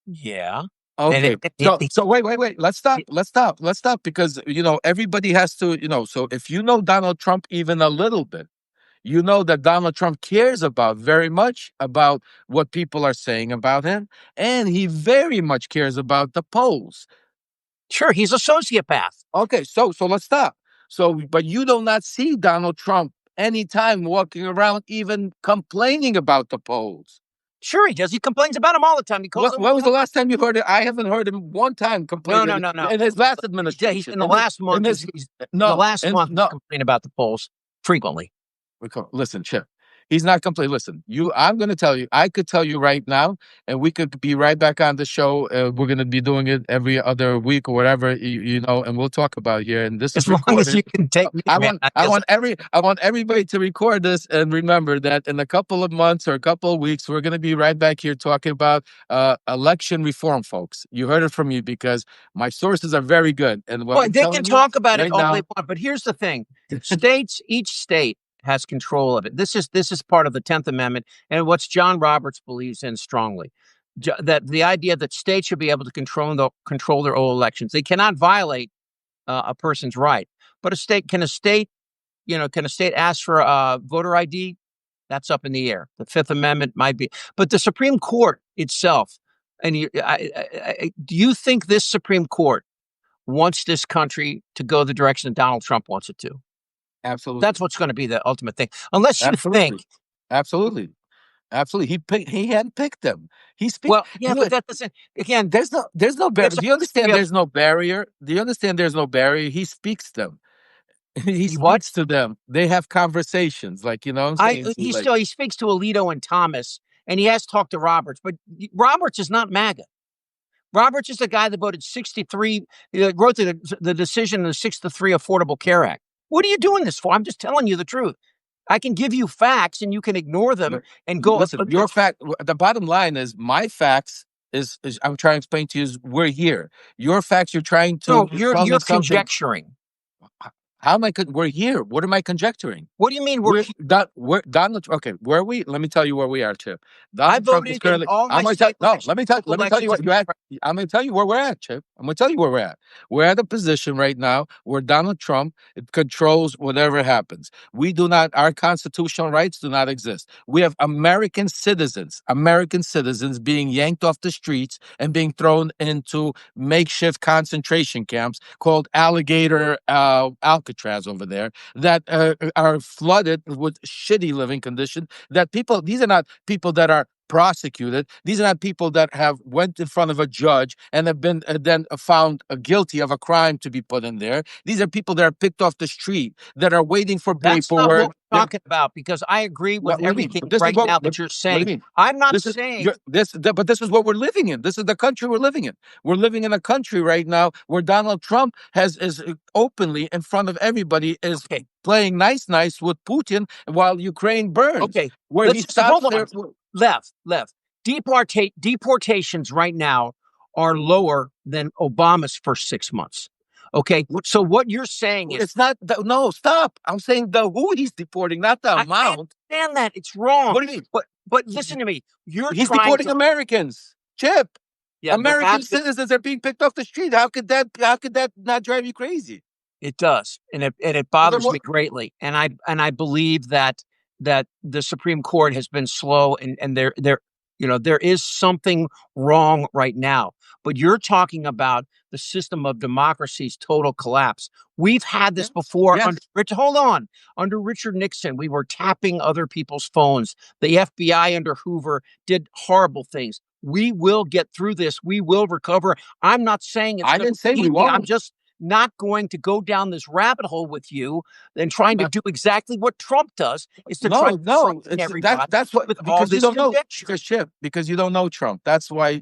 Yeah. Okay. So wait. Let's stop. Because everybody has to. So if you know Donald Trump even a little bit, you know that Donald Trump cares very much about what people are saying about him, and he very much cares about the polls. Sure, he's a sociopath. Okay, so let's stop. But you do not see Donald Trump anytime walking around even complaining about the polls. Sure, he does. He complains about them all the time. He calls When was the last time you heard it? I haven't heard him one time complain. No. In his last administration. He's in the last month. He's complaining about the polls frequently. Listen, Chip. He's not complaining. Listen, I'm going to tell you. I could tell you right now, and we could be right back on the show. We're going to be doing it every other week or whatever, and we'll talk about it here. And this is as long as you can take me. I want everybody to record this and remember that in a couple of months or a couple of weeks, we're going to be right back here talking about election reform, folks. You heard it from me because my sources are very good. And they can talk about it all they want. But here's the thing: each state has control of it. This is part of the 10th Amendment and what John Roberts believes in strongly. That the idea that states should be able to control their own elections. They cannot violate a person's right. But can a state ask for voter ID? That's up in the air. The Fifth Amendment might be, but the Supreme Court itself. And do you think this Supreme Court wants this country to go the direction that Donald Trump wants it to? Absolutely. That's what's going to be the ultimate thing. Unless you think. Absolutely. He hadn't picked them. He speaks. Well, yeah, but that doesn't. Again, there's no barrier. Do you understand? There's no barrier. Do you understand? There's no barrier. He speaks them. He speaks to them. They have conversations. Like he speaks to Alito and Thomas, and he has talked to Roberts. But Roberts is not MAGA. Roberts is the guy that voted 63. Wrote the decision in the 6-3 Affordable Care Act. What are you doing this for? I'm just telling you the truth. I can give you facts and you can ignore them and go. Listen, your fact. The bottom line is my facts is I'm trying to explain to you is we're here. Your facts you're trying to. No, you're conjecturing. How am I? We're here. What am I conjecturing? What do you mean we're Donald? Okay, where are we? Let me tell you where we are, Chip. I voted in all my state elections. Let me tell you what you're at. I'm going to tell you where we're at, Chip. I'm going to tell you where we're at. We're at a position right now where Donald Trump controls whatever happens. We do not. Our constitutional rights do not exist. We have American citizens being yanked off the streets and being thrown into makeshift concentration camps called Alligator Alcatraz over there that are flooded with shitty living conditions. These are not people that are prosecuted. These are not people that have went in front of a judge and have been then found guilty of a crime to be put in there. These are people that are picked off the street that are waiting for paperwork. That's not what we're talking about, because I agree with everything now that you're saying. I'm not saying but this is what we're living in. This is the country we're living in. We're living in a country right now where Donald Trump is openly in front of everybody playing nice with Putin while Ukraine burns. Okay, where he stops there. Lev, deportations right now are lower than Obama's first 6 months. Okay, so what you're saying is it's not. No, stop. I'm saying who he's deporting, not the amount. I understand that it's wrong. What do you mean? But listen to me. He's deporting Americans, Chip. Yeah, American citizens are being picked off the street. How could that not drive you crazy? It does, and it Well, then bothers what? me greatly. And I believe that the Supreme Court has been slow, and there is something wrong right now. But you're talking about the system of democracy's total collapse. We've had this Yes, before under yes. Rich. Hold on, under Richard Nixon, we were tapping other people's phones. The FBI under Hoover did horrible things. We will get through this. We will recover. I'm not saying it's I going didn't say to be we easy. I'm won't. just not going to go down this rabbit hole with you and trying to do exactly what Trump does, is to try No, to no, frighten it's everybody that's what, with all because you this don't know, conviction. because Chip, because you don't know Trump. That's why you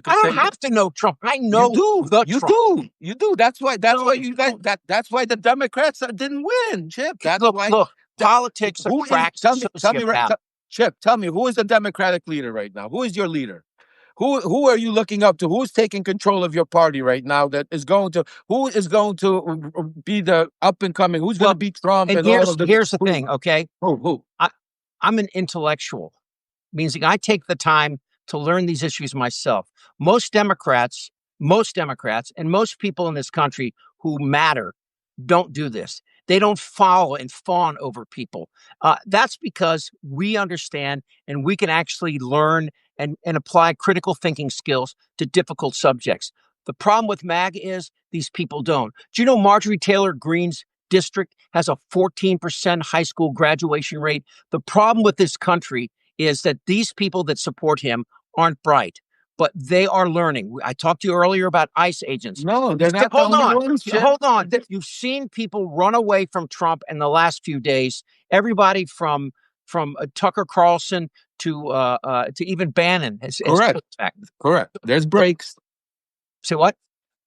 I could don't say that. have to know Trump. I You know do, the you Trump. do, you do. That's why No, you guys, that's why the Democrats didn't win, Chip. That's why. look, that- politics who is attracts tell me right, sociopaths. Chip, tell me who is the Democratic leader right now? Who is your leader? Who are you looking up to? Who's taking control of your party right now? Who is going to be the up and coming? Who's going to Well, beat Trump and and all of the here's the who thing, okay? who? I, I'm an intellectual, means I take the time to learn these issues myself. Most Democrats, most Democrats, and most people in this country who matter don't do this. They don't follow and fawn over people. That's because we understand and we can actually learn and apply critical thinking skills to difficult subjects. The problem with MAGA is these people don't. Do you know Marjorie Taylor Greene's district has a 14% high school graduation rate? The problem with this country is that these people that support him aren't bright, but they are learning. I talked to you earlier about ICE agents. No, they're not the Hold only on. ones, Chip. Hold on. You've seen people run away from Trump in the last few days. Everybody from Tucker Carlson to even Bannon has Correct, pushed back. correct. There's Look, breaks. say what?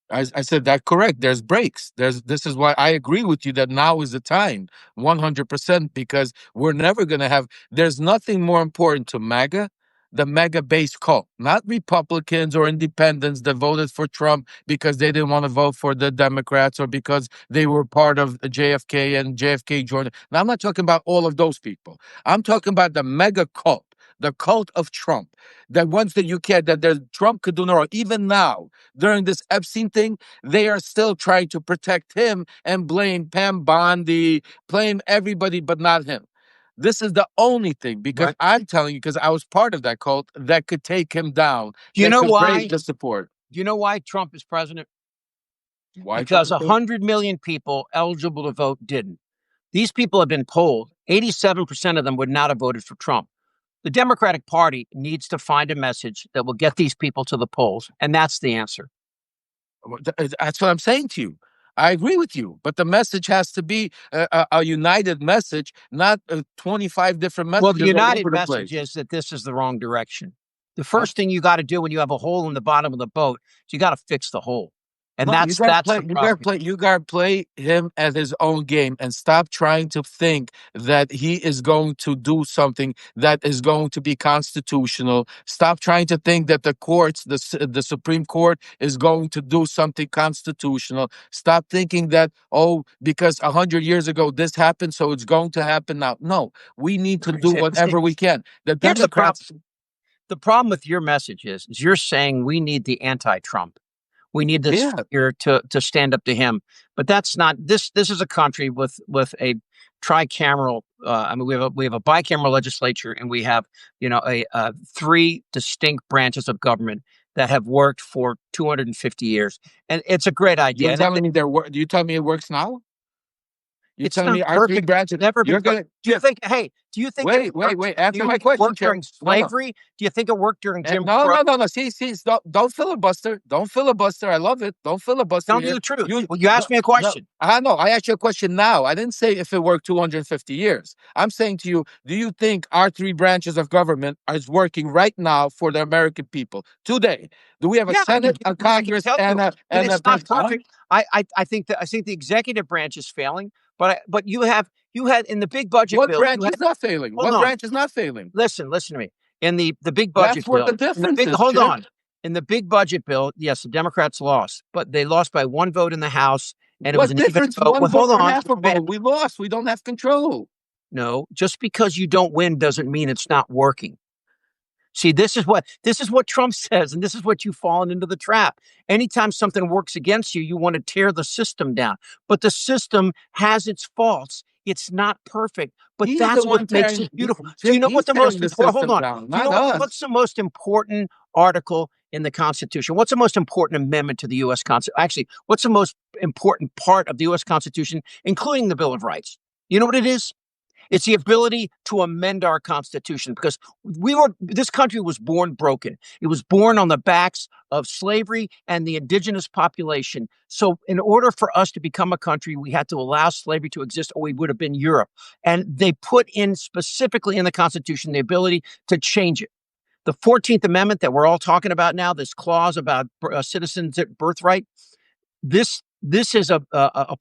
I said that correct. There's breaks. This is why I agree with you that now is the time, 100%, because we're never going to have, there's nothing more important to MAGA, the MAGA base cult, not Republicans or independents that voted for Trump because they didn't want to vote for the Democrats or because they were part of JFK and JFK joined. Now, I'm not talking about all of those people. I'm talking about the MAGA cult. The cult of Trump, the ones that you care that Trump could do no wrong. Even now, during this Epstein thing, they are still trying to protect him and blame Pam Bondi, blame everybody but not him. This is the only thing, because Right. I'm telling you, because I was part of that cult, that could take him down, Do you that know could break why? the support. Do you know why Trump is president? Why Trump Because is president? 100 million people eligible to vote didn't. These people have been polled. 87% of them would not have voted for Trump. The Democratic Party needs to find a message that will get these people to the polls, and that's the answer. That's what I'm saying to you. I agree with you, but the message has to be a united message, not 25 different Well, the messages all united over the message place. is that this is the wrong direction. The Huh? first thing you got to do when you have a hole in the bottom of the boat is you got to fix the hole, and No, that's the problem. you gotta play him at his own game and stop trying to think that he is going to do something that is going to be constitutional. Stop trying to think that the courts, the Supreme Court is going to do something constitutional. Stop thinking that, oh, because 100 years ago this happened, so it's going to happen now. No, we need to do See, whatever we can. The here's the problem. Democrats, The problem with your message is you're saying we need the anti-Trump. We need this yeah, figure to stand up to him. But that's not this. This is a country with a tricameral. I mean, we have a bicameral legislature, and we have a three distinct branches of government that have worked for 250 years, and it's a great idea. you're And telling me there. You tell me it works now. You're it's telling not me our three perfect. It's branches. never been You're perfect. gonna Do you Chip. think? Hey, do you think it worked? Wait. Do Answer you my think it question, worked Chip. during No, no, slavery? Do you think it worked during Jim no, Crow? no, no, no. See, don't filibuster. Don't filibuster. I love it. Don't filibuster Tell me here. the truth. You Well, you no, asked me a no. question. I know. I asked you a question now. I didn't say if it worked 250 years. I'm saying to you, do you think our three branches of government is working right now for the American people today? Do we have a Yeah, Senate, a I can Congress, tell you, but and a it's not president? Huh? perfect. I think the executive branch is failing, but you had in the big budget What bill, branch you had is not failing? hold What on, branch is not failing? listen to me. In the big That's budget where the bill, in the difference big is, hold Chip. on. In the big budget bill, yes, the Democrats lost, but they lost by one vote in the House, and it was What an even difference? vote. One Well, hold vote or on. half a vote? We lost. We don't have control. No, just because you don't win doesn't mean it's not working. See, this is what Trump says, and this is what you've fallen into the trap. Anytime something works against you, you want to tear the system down. But the system has its faults. It's not perfect, but He's the that's what one makes tearing. it beautiful. Do you Chip, know what he's the tearing most the important? Hold system on. down, Do you not know what's us. the most important article in the Constitution? What's the most important amendment to the U.S. Constitution? Actually, what's the most important part of the U.S. Constitution, including the Bill of Rights? You know what it is? It's the ability to amend our Constitution because this country was born broken. It was born on the backs of slavery and the indigenous population. So, in order for us to become a country, we had to allow slavery to exist, or we would have been Europe. And they put in specifically in the Constitution the ability to change it. The 14th Amendment that we're all talking about now, this clause about citizens' birthright, this is a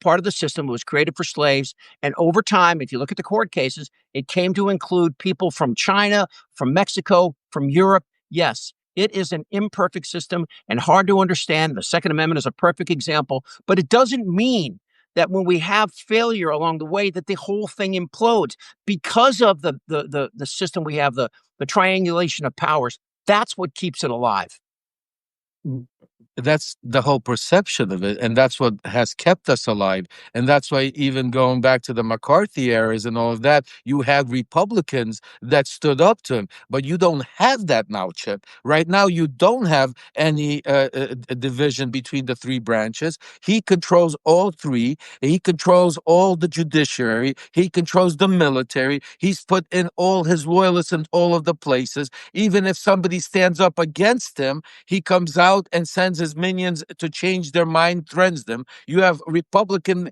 part of the system that was created for slaves, and over time, if you look at the court cases, it came to include people from China, from Mexico, from Europe. Yes, it is an imperfect system and hard to understand. The Second Amendment is a perfect example, but it doesn't mean that when we have failure along the way that the whole thing implodes because of the system we have, the triangulation of powers. That's what keeps it alive. That's the whole perception of it, and that's what has kept us alive. And that's why, even going back to the McCarthy eras and all of that, you had Republicans that stood up to him. But you don't have that now, Chip. Right now, you don't have any division between the three branches. He controls all three. He controls all the judiciary. He controls the military. He's put in all his loyalists in all of the places. Even if somebody stands up against him, he comes out and sends his minions to change their mind, threatens them. You have Republican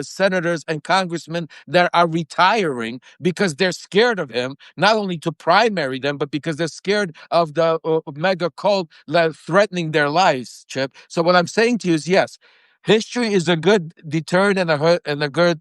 senators and congressmen that are retiring because they're scared of him, not only to primary them, but because they're scared of the mega cult threatening their lives, Chip. So what I'm saying to you is, yes, history is a good deterrent and a good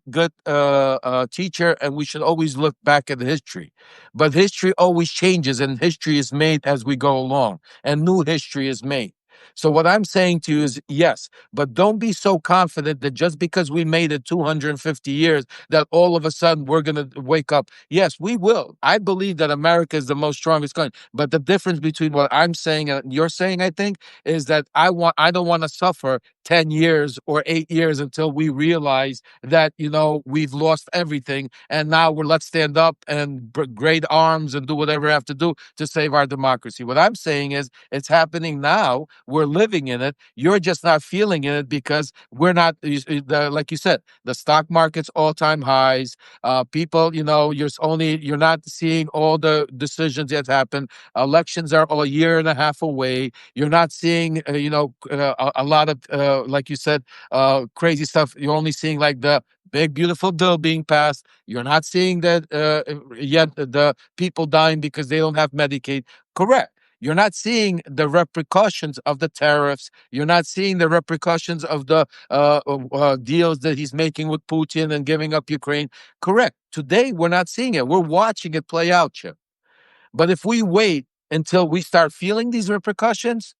teacher, and we should always look back at history. But history always changes, and history is made as we go along, and new history is made. So what I'm saying to you is, yes, but don't be so confident that just because we made it 250 years that all of a sudden we're going to wake up. Yes, we will. I believe that America is the most strongest country. But the difference between what I'm saying and you're saying, I think, is that I don't want to suffer 10 years or 8 years until we realize that, we've lost everything, and now let's stand up and grade arms and do whatever we have to do to save our democracy. What I'm saying is, it's happening now. We're living in it. You're just not feeling it because we're not, like you said, the stock market's all-time highs. People, you're not seeing all the decisions that happen. Elections are a year and a half away. You're not seeing, a lot of, like you said, crazy stuff. You're only seeing like the big, beautiful bill being passed. You're not seeing that yet the people dying because they don't have Medicaid. Correct. You're not seeing the repercussions of the tariffs. You're not seeing the repercussions of the deals that he's making with Putin and giving up Ukraine. Correct. Today, we're not seeing it. We're watching it play out, Chip. But if we wait until we start feeling these repercussions,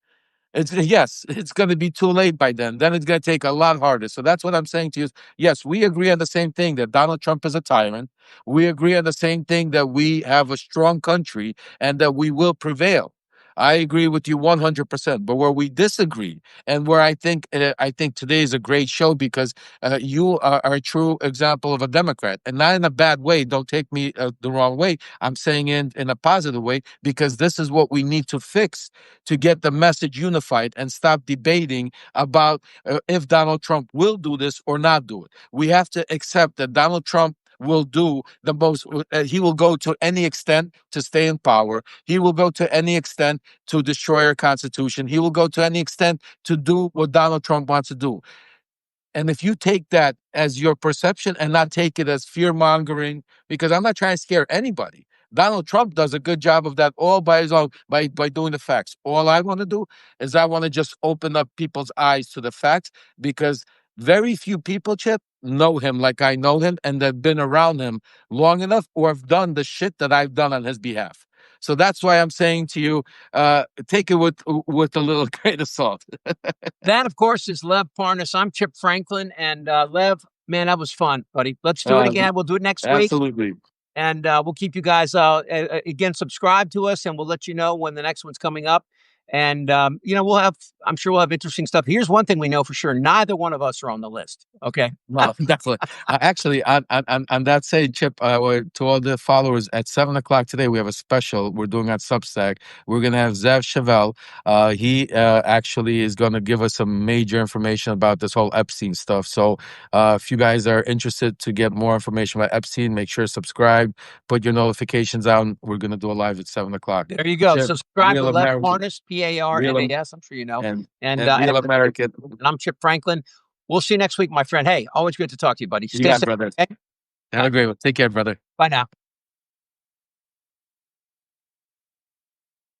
it's going to be too late by then. Then it's going to take a lot harder. So that's what I'm saying to you. Yes, we agree on the same thing that Donald Trump is a tyrant. We agree on the same thing that we have a strong country and that we will prevail. I agree with you 100%. But where we disagree, and where I think today is a great show because you are a true example of a Democrat, and not in a bad way. Don't take me the wrong way. I'm saying in a positive way because this is what we need to fix to get the message unified and stop debating about if Donald Trump will do this or not do it. We have to accept that Donald Trump will do the most. He will go to any extent to stay in power. He will go to any extent to destroy our Constitution. He will go to any extent to do what Donald Trump wants to do. And if you take that as your perception and not take it as fear mongering, because I'm not trying to scare anybody. Donald Trump does a good job of that all by his own, by doing the facts. All I want to do is I want to just open up people's eyes to the facts because very few people, Chip, know him like I know him and they've been around him long enough or have done the shit that I've done on his behalf. So that's why I'm saying to you, take it with a little grain of salt. That, of course, is Lev Parnas. I'm Chip Franklin. And Lev, man, that was fun, buddy. Let's do it Uh, again. We'll do it next week. Absolutely. and we'll keep you guys again subscribe to us, and we'll let you know when the next one's coming up. And I'm sure we'll have interesting stuff. Here's one thing we know for sure: neither one of us are on the list. Okay. No, definitely. Actually, on that say, Chip, to all the followers, at 7 o'clock today, we have a special we're doing at Substack. We're gonna have Zev Chevelle. He actually is gonna give us some major information about this whole Epstein stuff. So, if you guys are interested to get more information about Epstein, make sure to subscribe, put your notifications on. We're gonna do a live at 7 o'clock. There you go. Chip, Subscribe to real Lev American, Parnas, real Parnas. I'm sure you know. And and real American. and I'm Chip Franklin. We'll see you next week, my friend. Hey, always good to talk to you, buddy. You Stay got it, safe. brother. Okay? Have a great one. Take care, brother. Bye now.